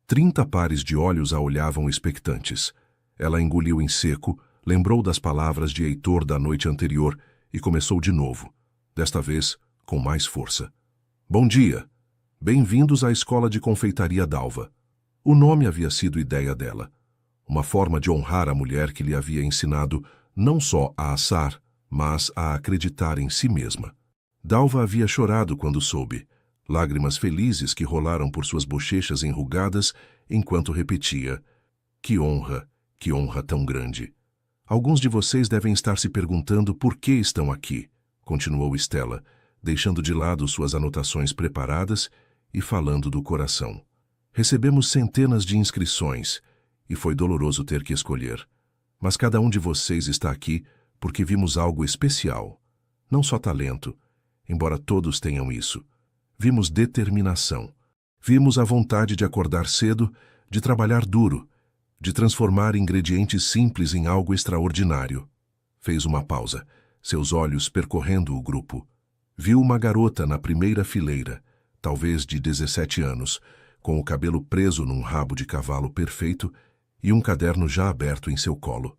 30 pares de olhos a olhavam expectantes. Ela engoliu em seco, lembrou das palavras de Heitor da noite anterior e começou de novo, desta vez com mais força. Bom dia. Bem-vindos à Escola de Confeitaria Dalva. O nome havia sido ideia dela, uma forma de honrar a mulher que lhe havia ensinado não só a assar, mas a acreditar em si mesma. Dalva havia chorado quando soube, lágrimas felizes que rolaram por suas bochechas enrugadas enquanto repetia: que honra tão grande. Alguns de vocês devem estar se perguntando por que estão aqui, continuou Estela, deixando de lado suas anotações preparadas e falando do coração. Recebemos centenas de inscrições e foi doloroso ter que escolher. Mas cada um de vocês está aqui porque vimos algo especial. Não só talento, embora todos tenham isso. Vimos determinação. Vimos a vontade de acordar cedo, de trabalhar duro, de transformar ingredientes simples em algo extraordinário. Fez uma pausa, seus olhos percorrendo o grupo. Viu uma garota na primeira fileira, talvez de 17 anos, com o cabelo preso num rabo de cavalo perfeito e um caderno já aberto em seu colo.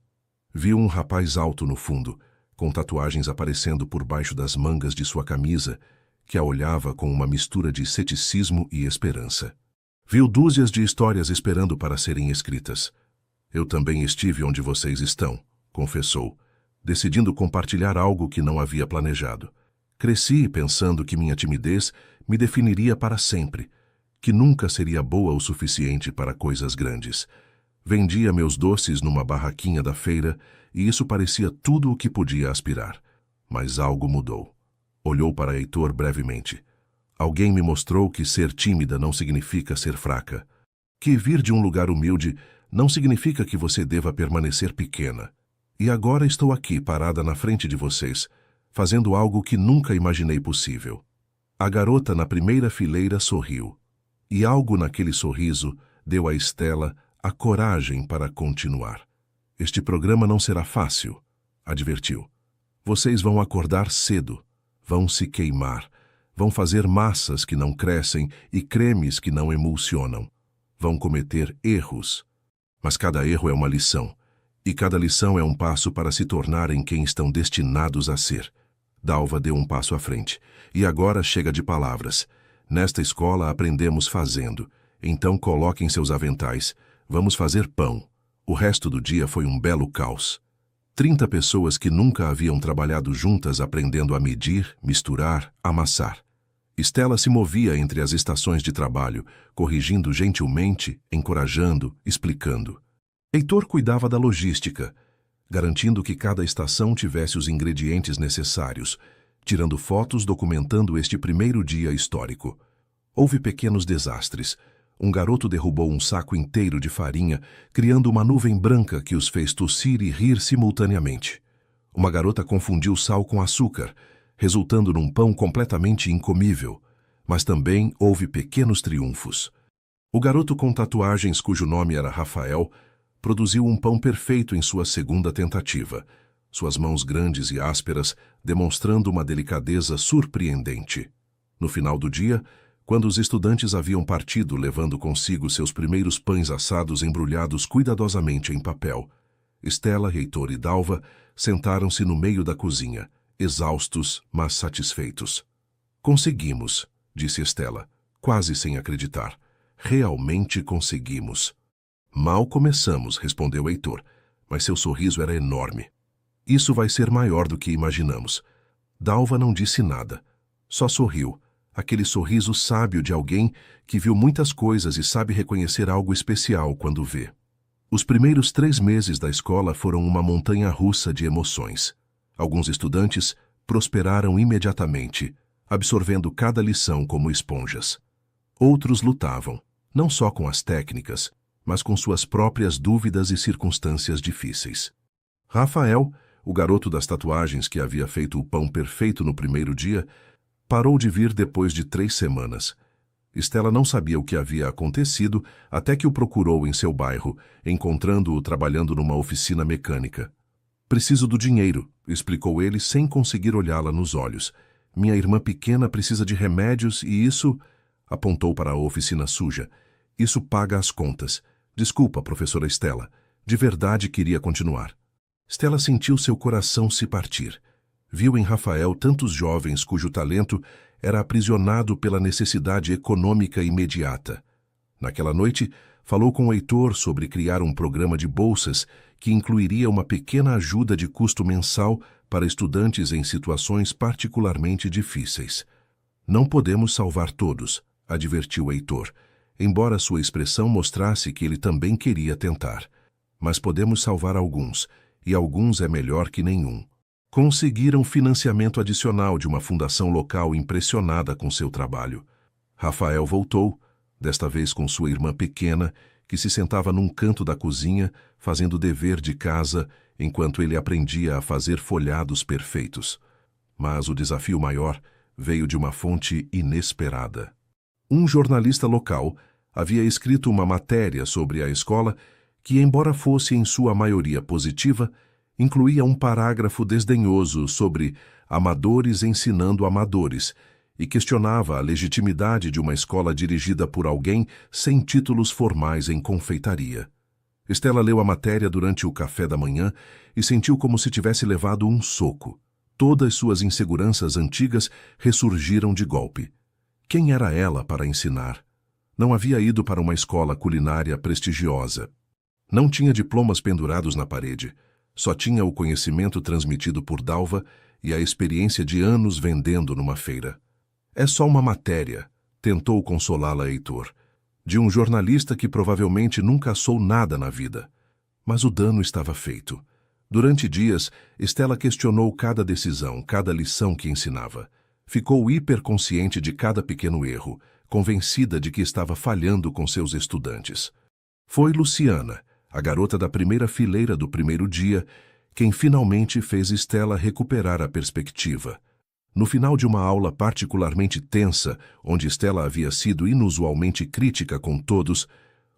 Viu um rapaz alto no fundo, com tatuagens aparecendo por baixo das mangas de sua camisa, que a olhava com uma mistura de ceticismo e esperança. Viu dúzias de histórias esperando para serem escritas. Eu também estive onde vocês estão, confessou, decidindo compartilhar algo que não havia planejado. Cresci pensando que minha timidez me definiria para sempre, que nunca seria boa o suficiente para coisas grandes. Vendia meus doces numa barraquinha da feira e isso parecia tudo o que podia aspirar. Mas algo mudou. Olhou para Heitor brevemente. Alguém me mostrou que ser tímida não significa ser fraca. Que vir de um lugar humilde não significa que você deva permanecer pequena. E agora estou aqui parada na frente de vocês, fazendo algo que nunca imaginei possível. A garota na primeira fileira sorriu. E algo naquele sorriso deu a Estela a coragem para continuar. Este programa não será fácil, advertiu. Vocês vão acordar cedo, vão se queimar, Vão fazer massas que não crescem e cremes que não emulsionam. Vão cometer erros. Mas cada erro é uma lição. E cada lição é um passo para se tornarem quem estão destinados a ser. Dalva deu um passo à frente. E agora chega de palavras. Nesta escola aprendemos fazendo. Então coloquem seus aventais. Vamos fazer pão. O resto do dia foi um belo caos. 30 pessoas que nunca haviam trabalhado juntas aprendendo a medir, misturar, amassar. Estela se movia entre as estações de trabalho, corrigindo gentilmente, encorajando, explicando. Heitor cuidava da logística, garantindo que cada estação tivesse os ingredientes necessários, tirando fotos documentando este primeiro dia histórico. Houve pequenos desastres. Um garoto derrubou um saco inteiro de farinha, criando uma nuvem branca que os fez tossir e rir simultaneamente. Uma garota confundiu sal com açúcar, resultando num pão completamente incomível. Mas também houve pequenos triunfos. O garoto com tatuagens cujo nome era Rafael produziu um pão perfeito em sua segunda tentativa, suas mãos grandes e ásperas demonstrando uma delicadeza surpreendente. No final do dia, quando os estudantes haviam partido levando consigo seus primeiros pães assados embrulhados cuidadosamente em papel, Estela, Heitor e Dalva sentaram-se no meio da cozinha, exaustos, mas satisfeitos. Conseguimos, disse Estela, quase sem acreditar. Realmente conseguimos. Mal começamos, respondeu Heitor, mas seu sorriso era enorme. Isso vai ser maior do que imaginamos. Dalva não disse nada, só sorriu, aquele sorriso sábio de alguém que viu muitas coisas e sabe reconhecer algo especial quando vê. Os primeiros 3 meses da escola foram uma montanha-russa de emoções. Alguns estudantes prosperaram imediatamente, absorvendo cada lição como esponjas. Outros lutavam, não só com as técnicas, mas com suas próprias dúvidas e circunstâncias difíceis. Rafael, o garoto das tatuagens que havia feito o pão perfeito no primeiro dia, parou de vir depois de 3 semanas. Estela não sabia o que havia acontecido até que o procurou em seu bairro, encontrando-o trabalhando numa oficina mecânica. Preciso do dinheiro, explicou ele sem conseguir olhá-la nos olhos. Minha irmã pequena precisa de remédios e isso... Apontou para a oficina suja. Isso paga as contas. Desculpa, professora Estela. De verdade queria continuar. Estela sentiu seu coração se partir. Viu em Rafael tantos jovens cujo talento era aprisionado pela necessidade econômica imediata. Naquela noite, falou com o Heitor sobre criar um programa de bolsas que incluiria uma pequena ajuda de custo mensal para estudantes em situações particularmente difíceis. Não podemos salvar todos, advertiu Heitor, embora sua expressão mostrasse que ele também queria tentar. Mas podemos salvar alguns, e alguns é melhor que nenhum. Conseguiram financiamento adicional de uma fundação local impressionada com seu trabalho. Rafael voltou, desta vez com sua irmã pequena, que se sentava num canto da cozinha, fazendo dever de casa, enquanto ele aprendia a fazer folhados perfeitos. Mas o desafio maior veio de uma fonte inesperada. Um jornalista local havia escrito uma matéria sobre a escola que, embora fosse em sua maioria positiva, incluía um parágrafo desdenhoso sobre amadores ensinando amadores e questionava a legitimidade de uma escola dirigida por alguém sem títulos formais em confeitaria. Estela leu a matéria durante o café da manhã e sentiu como se tivesse levado um soco. Todas suas inseguranças antigas ressurgiram de golpe. Quem era ela para ensinar? Não havia ido para uma escola culinária prestigiosa. Não tinha diplomas pendurados na parede. Só tinha o conhecimento transmitido por Dalva e a experiência de anos vendendo numa feira. É só uma matéria, tentou consolá-la Heitor, de um jornalista que provavelmente nunca assou nada na vida. Mas o dano estava feito. Durante dias, Estela questionou cada decisão, cada lição que ensinava. Ficou hiperconsciente de cada pequeno erro, convencida de que estava falhando com seus estudantes. Foi Luciana, a garota da primeira fileira do primeiro dia, quem finalmente fez Estela recuperar a perspectiva. No final de uma aula particularmente tensa, onde Estela havia sido inusualmente crítica com todos,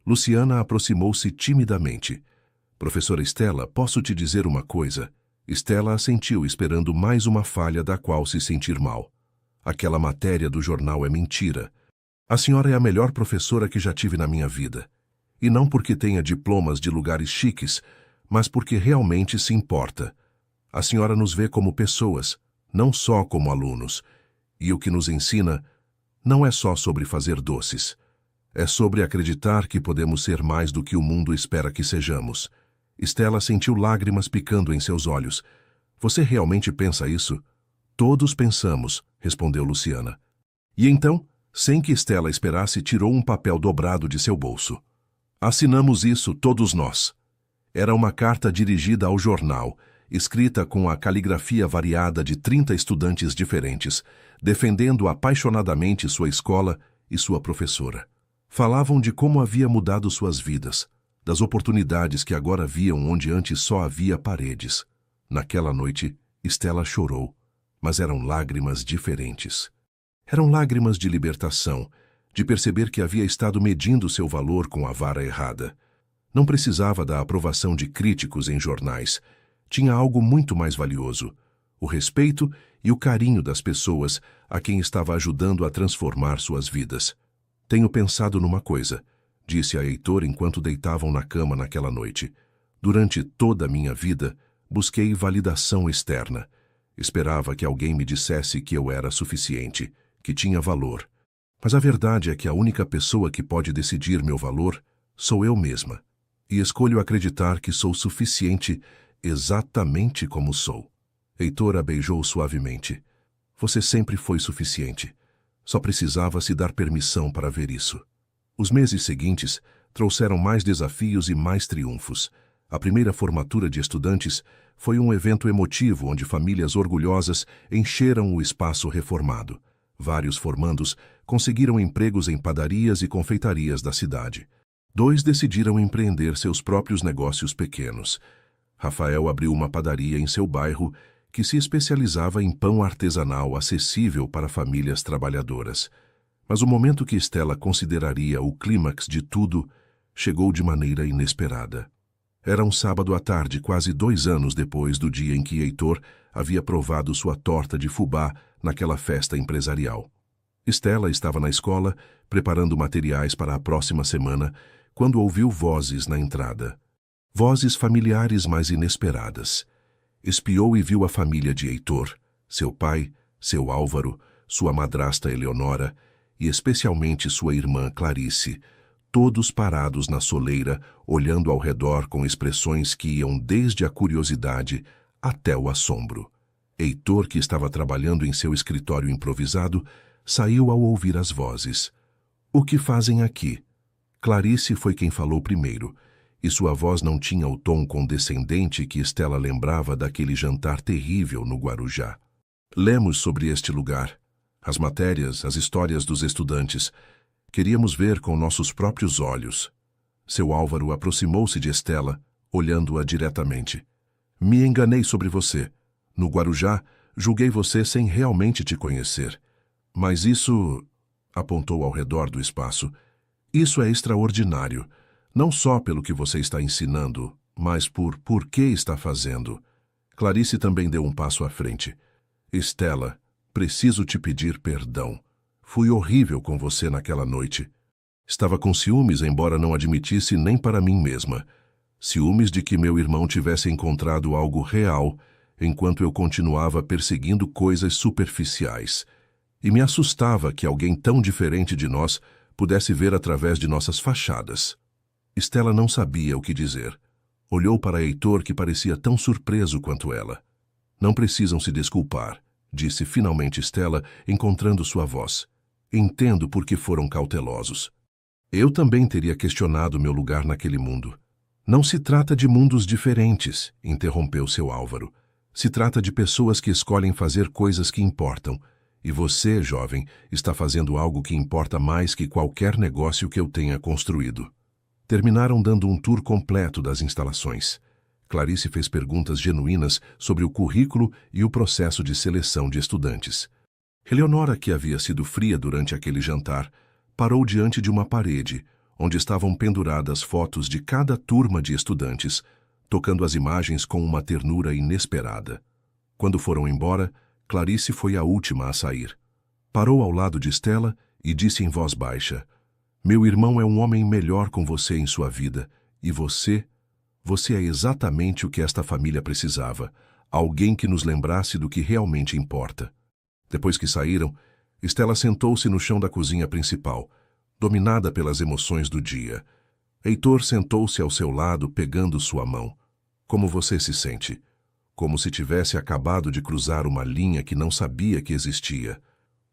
Luciana aproximou-se timidamente. Professora Estela, posso te dizer uma coisa? Estela assentiu esperando mais uma falha da qual se sentir mal. Aquela matéria do jornal é mentira. A senhora é a melhor professora que já tive na minha vida. E não porque tenha diplomas de lugares chiques, mas porque realmente se importa. A senhora nos vê como pessoas, não só como alunos. E o que nos ensina não é só sobre fazer doces. É sobre acreditar que podemos ser mais do que o mundo espera que sejamos. Estela sentiu lágrimas picando em seus olhos. Você realmente pensa isso? Todos pensamos, respondeu Luciana. E então, sem que Estela esperasse, tirou um papel dobrado de seu bolso. Assinamos isso todos nós. Era uma carta dirigida ao jornal, escrita com a caligrafia variada de 30 estudantes diferentes, defendendo apaixonadamente sua escola e sua professora. Falavam de como havia mudado suas vidas, das oportunidades que agora viam onde antes só havia paredes. Naquela noite, Estela chorou, mas eram lágrimas diferentes. Eram lágrimas de libertação, de perceber que havia estado medindo seu valor com a vara errada. Não precisava da aprovação de críticos em jornais. Tinha algo muito mais valioso: o respeito e o carinho das pessoas a quem estava ajudando a transformar suas vidas. Tenho pensado numa coisa, disse a Heitor enquanto deitavam na cama naquela noite. Durante toda a minha vida, busquei validação externa. Esperava que alguém me dissesse que eu era suficiente, que tinha valor. Mas a verdade é que a única pessoa que pode decidir meu valor sou eu mesma. E escolho acreditar que sou suficiente exatamente como sou. Heitor a beijou suavemente. Você sempre foi suficiente. Só precisava se dar permissão para ver isso. Os meses seguintes trouxeram mais desafios e mais triunfos. A primeira formatura de estudantes foi um evento emotivo onde famílias orgulhosas encheram o espaço reformado. Vários formandos conseguiram empregos em padarias e confeitarias da cidade. 2 decidiram empreender seus próprios negócios pequenos. Rafael abriu uma padaria em seu bairro que se especializava em pão artesanal acessível para famílias trabalhadoras. Mas o momento que Estela consideraria o clímax de tudo chegou de maneira inesperada. Era um sábado à tarde, quase 2 anos depois do dia em que Heitor havia provado sua torta de fubá naquela festa empresarial. Estela estava na escola, preparando materiais para a próxima semana, quando ouviu vozes na entrada. Vozes familiares, mas inesperadas. Espiou e viu a família de Heitor, seu pai, seu Álvaro, sua madrasta Eleonora e especialmente sua irmã Clarice, todos parados na soleira, olhando ao redor com expressões que iam desde a curiosidade até o assombro. Heitor, que estava trabalhando em seu escritório improvisado, saiu ao ouvir as vozes. O que fazem aqui? Clarice foi quem falou primeiro, e sua voz não tinha o tom condescendente que Estela lembrava daquele jantar terrível no Guarujá. Lemos sobre este lugar, as matérias, as histórias dos estudantes. Queríamos ver com nossos próprios olhos. Seu Álvaro aproximou-se de Estela, olhando-a diretamente. Me enganei sobre você. No Guarujá, julguei você sem realmente te conhecer. Mas isso... apontou ao redor do espaço. Isso é extraordinário. Não só pelo que você está ensinando, mas por que está fazendo. Clarice também deu um passo à frente. Estela, preciso te pedir perdão. Fui horrível com você naquela noite. Estava com ciúmes, embora não admitisse nem para mim mesma. Ciúmes de que meu irmão tivesse encontrado algo real, enquanto eu continuava perseguindo coisas superficiais. E me assustava que alguém tão diferente de nós pudesse ver através de nossas fachadas. Estela não sabia o que dizer. Olhou para Heitor, que parecia tão surpreso quanto ela. Não precisam se desculpar, disse finalmente Estela, encontrando sua voz. Entendo por que foram cautelosos. Eu também teria questionado meu lugar naquele mundo. Não se trata de mundos diferentes, interrompeu seu Álvaro. Se trata de pessoas que escolhem fazer coisas que importam. E você, jovem, está fazendo algo que importa mais que qualquer negócio que eu tenha construído. Terminaram dando um tour completo das instalações. Clarice fez perguntas genuínas sobre o currículo e o processo de seleção de estudantes. Eleonora, que havia sido fria durante aquele jantar, parou diante de uma parede, onde estavam penduradas fotos de cada turma de estudantes, tocando as imagens com uma ternura inesperada. Quando foram embora, Clarice foi a última a sair. Parou ao lado de Stella e disse em voz baixa: "Meu irmão é um homem melhor com você em sua vida, e você é exatamente o que esta família precisava, alguém que nos lembrasse do que realmente importa." Depois que saíram, Stella sentou-se no chão da cozinha principal, dominada pelas emoções do dia. Heitor sentou-se ao seu lado, pegando sua mão. "Como você se sente?" Como se tivesse acabado de cruzar uma linha que não sabia que existia.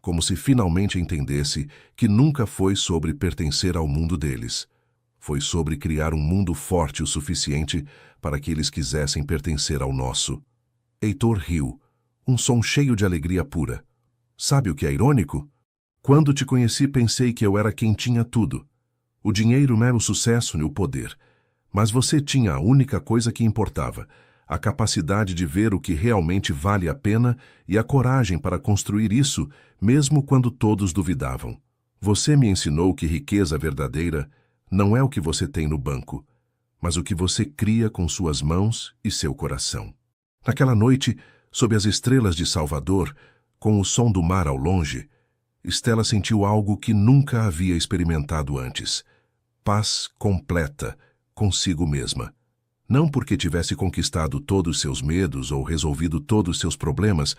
Como se finalmente entendesse que nunca foi sobre pertencer ao mundo deles. Foi sobre criar um mundo forte o suficiente para que eles quisessem pertencer ao nosso. Heitor riu, um som cheio de alegria pura. "Sabe o que é irônico? Quando te conheci, pensei que eu era quem tinha tudo. O dinheiro não era o sucesso nem o poder. Mas você tinha a única coisa que importava, a capacidade de ver o que realmente vale a pena e a coragem para construir isso, mesmo quando todos duvidavam. Você me ensinou que riqueza verdadeira não é o que você tem no banco, mas o que você cria com suas mãos e seu coração." Naquela noite, sob as estrelas de Salvador, com o som do mar ao longe, Stella sentiu algo que nunca havia experimentado antes. Paz completa consigo mesma. Não porque tivesse conquistado todos seus medos ou resolvido todos seus problemas,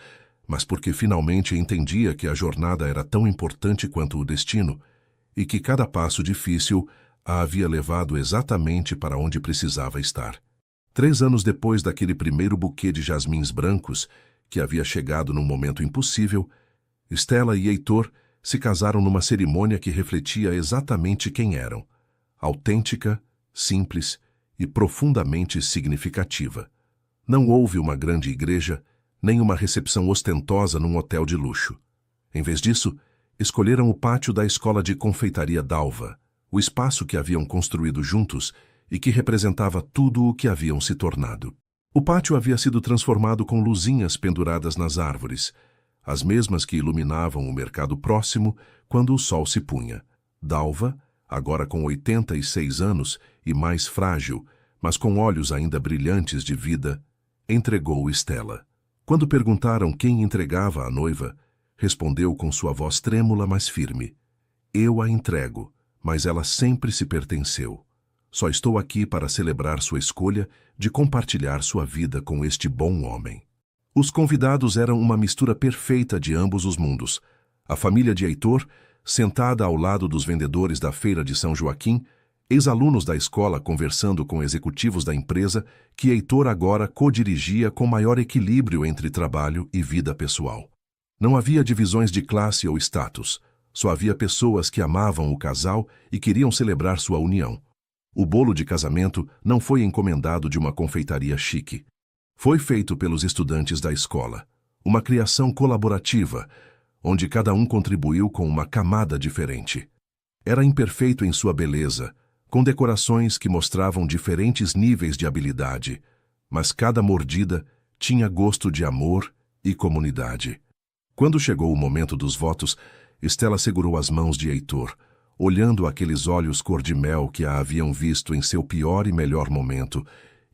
mas porque finalmente entendia que a jornada era tão importante quanto o destino e que cada passo difícil a havia levado exatamente para onde precisava estar. 3 anos depois daquele primeiro buquê de jasmins brancos, que havia chegado num momento impossível, Stella e Heitor se casaram numa cerimônia que refletia exatamente quem eram: autêntica, simples e profundamente significativa. Não houve uma grande igreja, nem uma recepção ostentosa num hotel de luxo. Em vez disso, escolheram o pátio da escola de confeitaria Dalva, o espaço que haviam construído juntos e que representava tudo o que haviam se tornado. O pátio havia sido transformado com luzinhas penduradas nas árvores, as mesmas que iluminavam o mercado próximo quando o sol se punha. Dalva, agora com 86 anos e mais frágil, mas com olhos ainda brilhantes de vida, entregou Stella. Quando perguntaram quem entregava a noiva, respondeu com sua voz trêmula, mas firme: "Eu a entrego, mas ela sempre se pertenceu. Só estou aqui para celebrar sua escolha de compartilhar sua vida com este bom homem." Os convidados eram uma mistura perfeita de ambos os mundos. A família de Heitor, sentada ao lado dos vendedores da feira de São Joaquim, ex-alunos da escola conversando com executivos da empresa que Heitor agora co-dirigia com maior equilíbrio entre trabalho e vida pessoal. Não havia divisões de classe ou status, só havia pessoas que amavam o casal e queriam celebrar sua união. O bolo de casamento não foi encomendado de uma confeitaria chique. Foi feito pelos estudantes da escola, uma criação colaborativa, onde cada um contribuiu com uma camada diferente. Era imperfeito em sua beleza, com decorações que mostravam diferentes níveis de habilidade, mas cada mordida tinha gosto de amor e comunidade. Quando chegou o momento dos votos, Stella segurou as mãos de Heitor, olhando aqueles olhos cor-de-mel que a haviam visto em seu pior e melhor momento,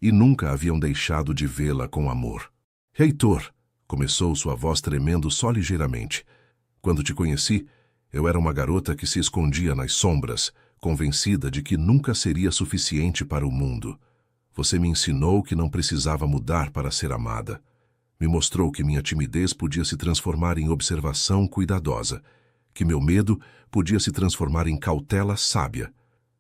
e nunca haviam deixado de vê-la com amor. "Heitor", começou sua voz tremendo só ligeiramente. "Quando te conheci, eu era uma garota que se escondia nas sombras, convencida de que nunca seria suficiente para o mundo. Você me ensinou que não precisava mudar para ser amada. Me mostrou que minha timidez podia se transformar em observação cuidadosa, que meu medo podia se transformar em cautela sábia.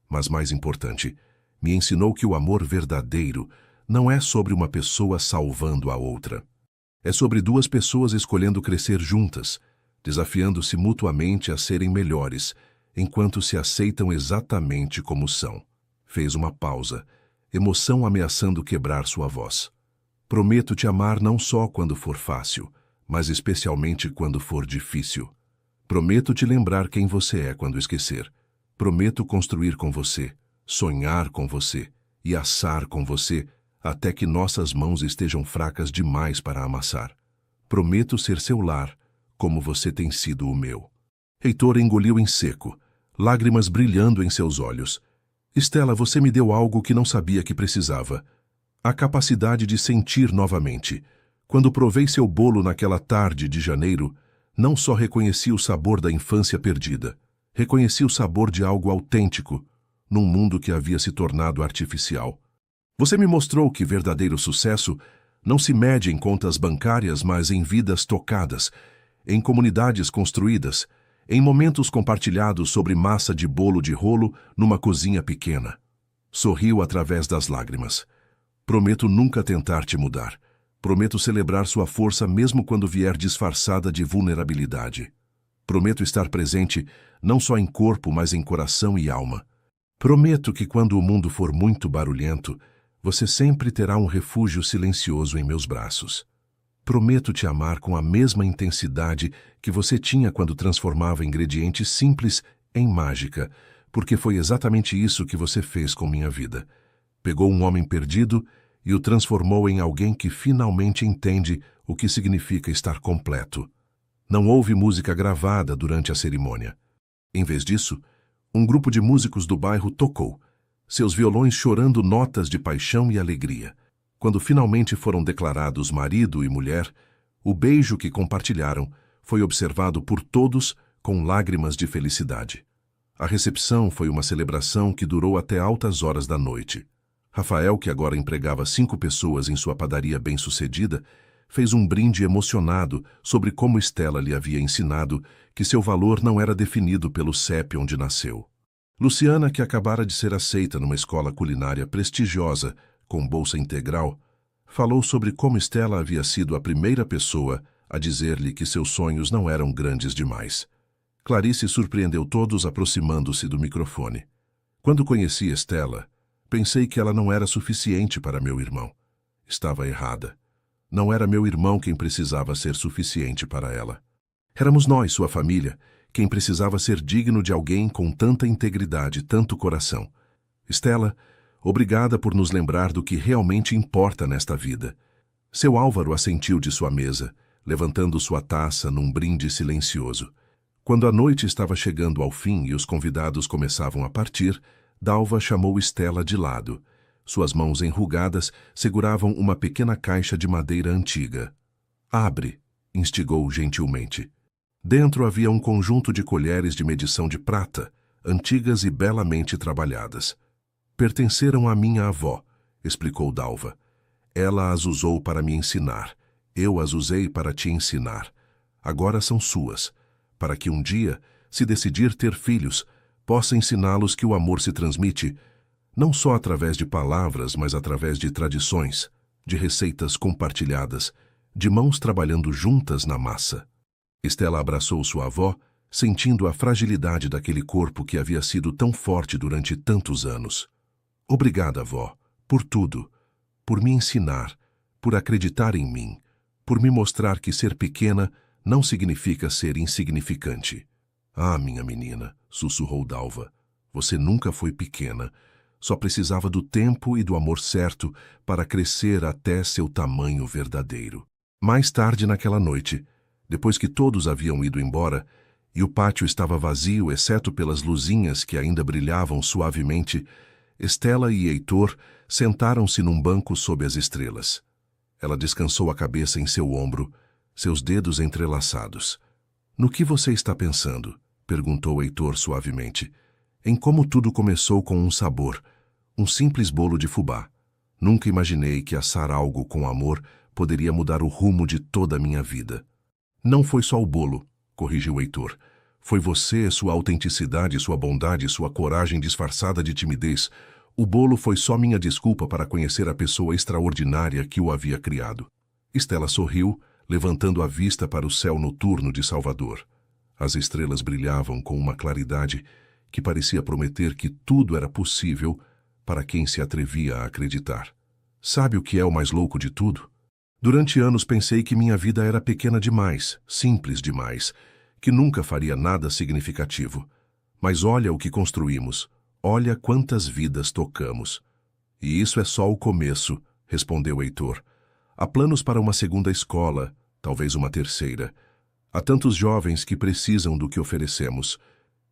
Mas mais importante, me ensinou que o amor verdadeiro não é sobre uma pessoa salvando a outra. É sobre duas pessoas escolhendo crescer juntas, desafiando-se mutuamente a serem melhores, enquanto se aceitam exatamente como são." Fez uma pausa, emoção ameaçando quebrar sua voz. "Prometo te amar não só quando for fácil, mas especialmente quando for difícil. Prometo te lembrar quem você é quando esquecer. Prometo construir com você, sonhar com você e assar com você até que nossas mãos estejam fracas demais para amassar. Prometo ser seu lar, como você tem sido o meu." Heitor engoliu em seco, lágrimas brilhando em seus olhos. "Stella, você me deu algo que não sabia que precisava. A capacidade de sentir novamente. Quando provei seu bolo naquela tarde de janeiro, Não só reconheci o sabor da infância perdida, reconheci o sabor de algo autêntico, num mundo que havia se tornado artificial. Você me mostrou que verdadeiro sucesso não se mede em contas bancárias, mas em vidas tocadas, em comunidades construídas, em momentos compartilhados sobre massa de bolo de rolo numa cozinha pequena. Sorriu através das lágrimas. Prometo nunca tentar te mudar. Prometo celebrar sua força mesmo quando vier disfarçada de vulnerabilidade. Prometo estar presente não só em corpo, mas em coração e alma. Prometo que quando o mundo for muito barulhento, você sempre terá um refúgio silencioso em meus braços. Prometo te amar com a mesma intensidade que você tinha quando transformava ingredientes simples em mágica, porque foi exatamente isso que você fez com minha vida. Pegou um homem perdido e o transformou em alguém que finalmente entende o que significa estar completo. Não houve música gravada durante a cerimônia. Em vez disso, um grupo de músicos do bairro tocou, seus violões chorando notas de paixão e alegria. Quando finalmente foram declarados marido e mulher, o beijo que compartilharam foi observado por todos com lágrimas de felicidade. A recepção foi uma celebração que durou até altas horas da noite. Rafael, que agora empregava 5 pessoas em sua padaria bem-sucedida, fez um brinde emocionado sobre como Estela lhe havia ensinado que seu valor não era definido pelo CEP onde nasceu. Luciana, que acabara de ser aceita numa escola culinária prestigiosa, com bolsa integral, falou sobre como Estela havia sido a primeira pessoa a dizer-lhe que seus sonhos não eram grandes demais. Clarice surpreendeu todos aproximando-se do microfone. Quando conheci Estela, pensei que ela não era suficiente para meu irmão. Estava errada. Não era meu irmão quem precisava ser suficiente para ela. Éramos nós, sua família, quem precisava ser digno de alguém com tanta integridade, tanto coração. Estela, obrigada por nos lembrar do que realmente importa nesta vida. Seu Álvaro assentiu de sua mesa, levantando sua taça num brinde silencioso. Quando a noite estava chegando ao fim e os convidados começavam a partir, Dalva chamou Estela de lado. Suas mãos enrugadas seguravam uma pequena caixa de madeira antiga. "Abre", instigou gentilmente. Dentro havia um conjunto de colheres de medição de prata, antigas e belamente trabalhadas. "Pertenceram à minha avó", explicou Dalva. "Ela as usou para me ensinar. Eu as usei para te ensinar. Agora são suas, para que um dia, se decidir ter filhos, possa ensiná-los que o amor se transmite, não só através de palavras, mas através de tradições, de receitas compartilhadas, de mãos trabalhando juntas na massa." Estela abraçou sua avó, sentindo a fragilidade daquele corpo que havia sido tão forte durante tantos anos. "Obrigada, avó, por tudo, por me ensinar, por acreditar em mim, por me mostrar que ser pequena não significa ser insignificante." "Ah, minha menina", sussurrou Dalva, "você nunca foi pequena. Só precisava do tempo e do amor certo para crescer até seu tamanho verdadeiro." Mais tarde naquela noite, depois que todos haviam ido embora, e o pátio estava vazio exceto pelas luzinhas que ainda brilhavam suavemente, Estela e Heitor sentaram-se num banco sob as estrelas. Ela descansou a cabeça em seu ombro, seus dedos entrelaçados. "No que você está pensando?", perguntou Heitor suavemente. "Em como tudo começou com um sabor, um simples bolo de fubá. Nunca imaginei que assar algo com amor poderia mudar o rumo de toda a minha vida." "Não foi só o bolo", corrigiu Heitor. "Foi você, sua autenticidade, sua bondade, sua coragem disfarçada de timidez. O bolo foi só minha desculpa para conhecer a pessoa extraordinária que o havia criado." Estela sorriu, levantando a vista para o céu noturno de Salvador. As estrelas brilhavam com uma claridade que parecia prometer que tudo era possível para quem se atrevia a acreditar. "Sabe o que é o mais louco de tudo? Durante anos pensei que minha vida era pequena demais, simples demais, que nunca faria nada significativo. Mas olha o que construímos, olha quantas vidas tocamos." "E isso é só o começo", respondeu Heitor. "Há planos para uma segunda escola, talvez uma terceira. Há tantos jovens que precisam do que oferecemos."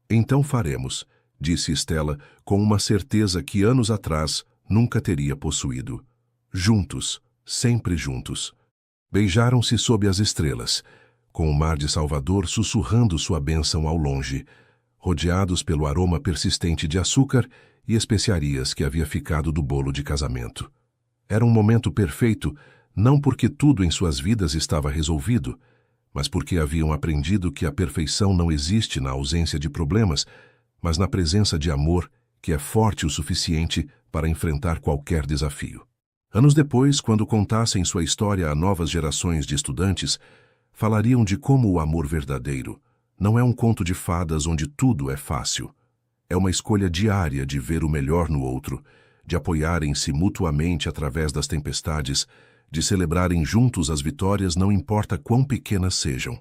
"Então faremos", disse Estela com uma certeza que anos atrás nunca teria possuído. Juntos, sempre juntos. Beijaram-se sob as estrelas. com o mar de Salvador sussurrando sua bênção ao longe, rodeados pelo aroma persistente de açúcar e especiarias que havia ficado do bolo de casamento. Era um momento perfeito, não porque tudo em suas vidas estava resolvido, mas porque haviam aprendido que a perfeição não existe na ausência de problemas, mas na presença de amor que é forte o suficiente para enfrentar qualquer desafio. Anos depois, quando contassem sua história a novas gerações de estudantes, falariam de como o amor verdadeiro não é um conto de fadas onde tudo é fácil. É uma escolha diária de ver o melhor no outro, de apoiarem-se mutuamente através das tempestades, de celebrarem juntos as vitórias não importa quão pequenas sejam.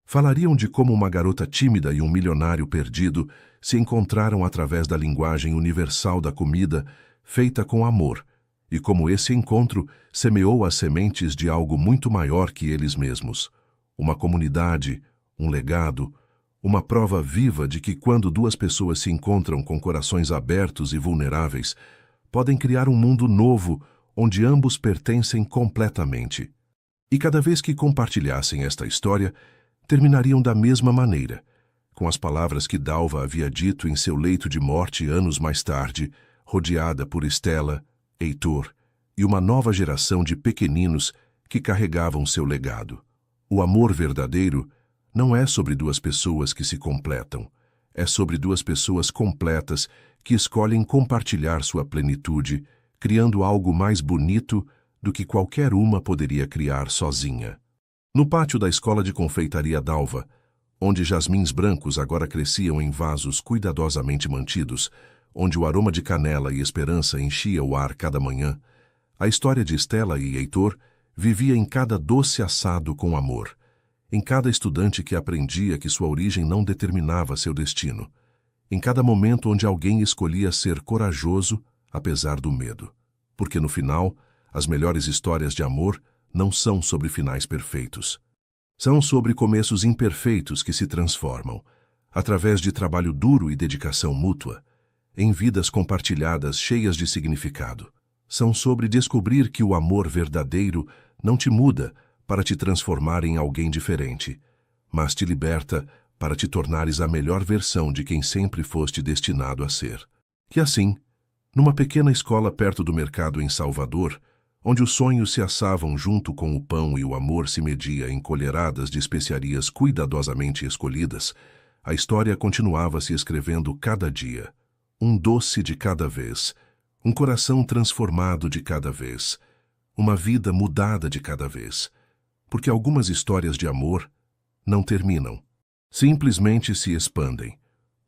Falariam de como uma garota tímida e um milionário perdido se encontraram através da linguagem universal da comida, feita com amor, e como esse encontro semeou as sementes de algo muito maior que eles mesmos. Uma comunidade, um legado, uma prova viva de que quando duas pessoas se encontram com corações abertos e vulneráveis, podem criar um mundo novo onde ambos pertencem completamente. E cada vez que compartilhassem esta história, terminariam da mesma maneira, com as palavras que Dalva havia dito em seu leito de morte anos mais tarde, rodeada por Stella, Heitor e uma nova geração de pequeninos que carregavam seu legado. O amor verdadeiro não é sobre duas pessoas que se completam, é sobre duas pessoas completas que escolhem compartilhar sua plenitude, criando algo mais bonito do que qualquer uma poderia criar sozinha. No pátio da escola de confeitaria Dalva, onde jasmins brancos agora cresciam em vasos cuidadosamente mantidos, onde o aroma de canela e esperança enchia o ar cada manhã, a história de Stella e Heitor vivia em cada doce assado com amor, em cada estudante que aprendia que sua origem não determinava seu destino, em cada momento onde alguém escolhia ser corajoso apesar do medo. Porque no final, as melhores histórias de amor não são sobre finais perfeitos. São sobre começos imperfeitos que se transformam, através de trabalho duro e dedicação mútua, em vidas compartilhadas cheias de significado. São sobre descobrir que o amor verdadeiro não te muda para te transformar em alguém diferente, mas te liberta para te tornares a melhor versão de quem sempre foste destinado a ser. E assim, numa pequena escola perto do mercado em Salvador, onde os sonhos se assavam junto com o pão e o amor se media em colheradas de especiarias cuidadosamente escolhidas, a história continuava se escrevendo cada dia, um doce de cada vez, um coração transformado de cada vez, uma vida mudada de cada vez, porque algumas histórias de amor não terminam, simplesmente se expandem,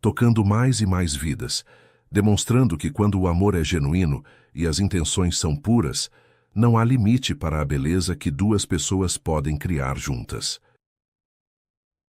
tocando mais e mais vidas, demonstrando que quando o amor é genuíno e as intenções são puras, não há limite para a beleza que duas pessoas podem criar juntas.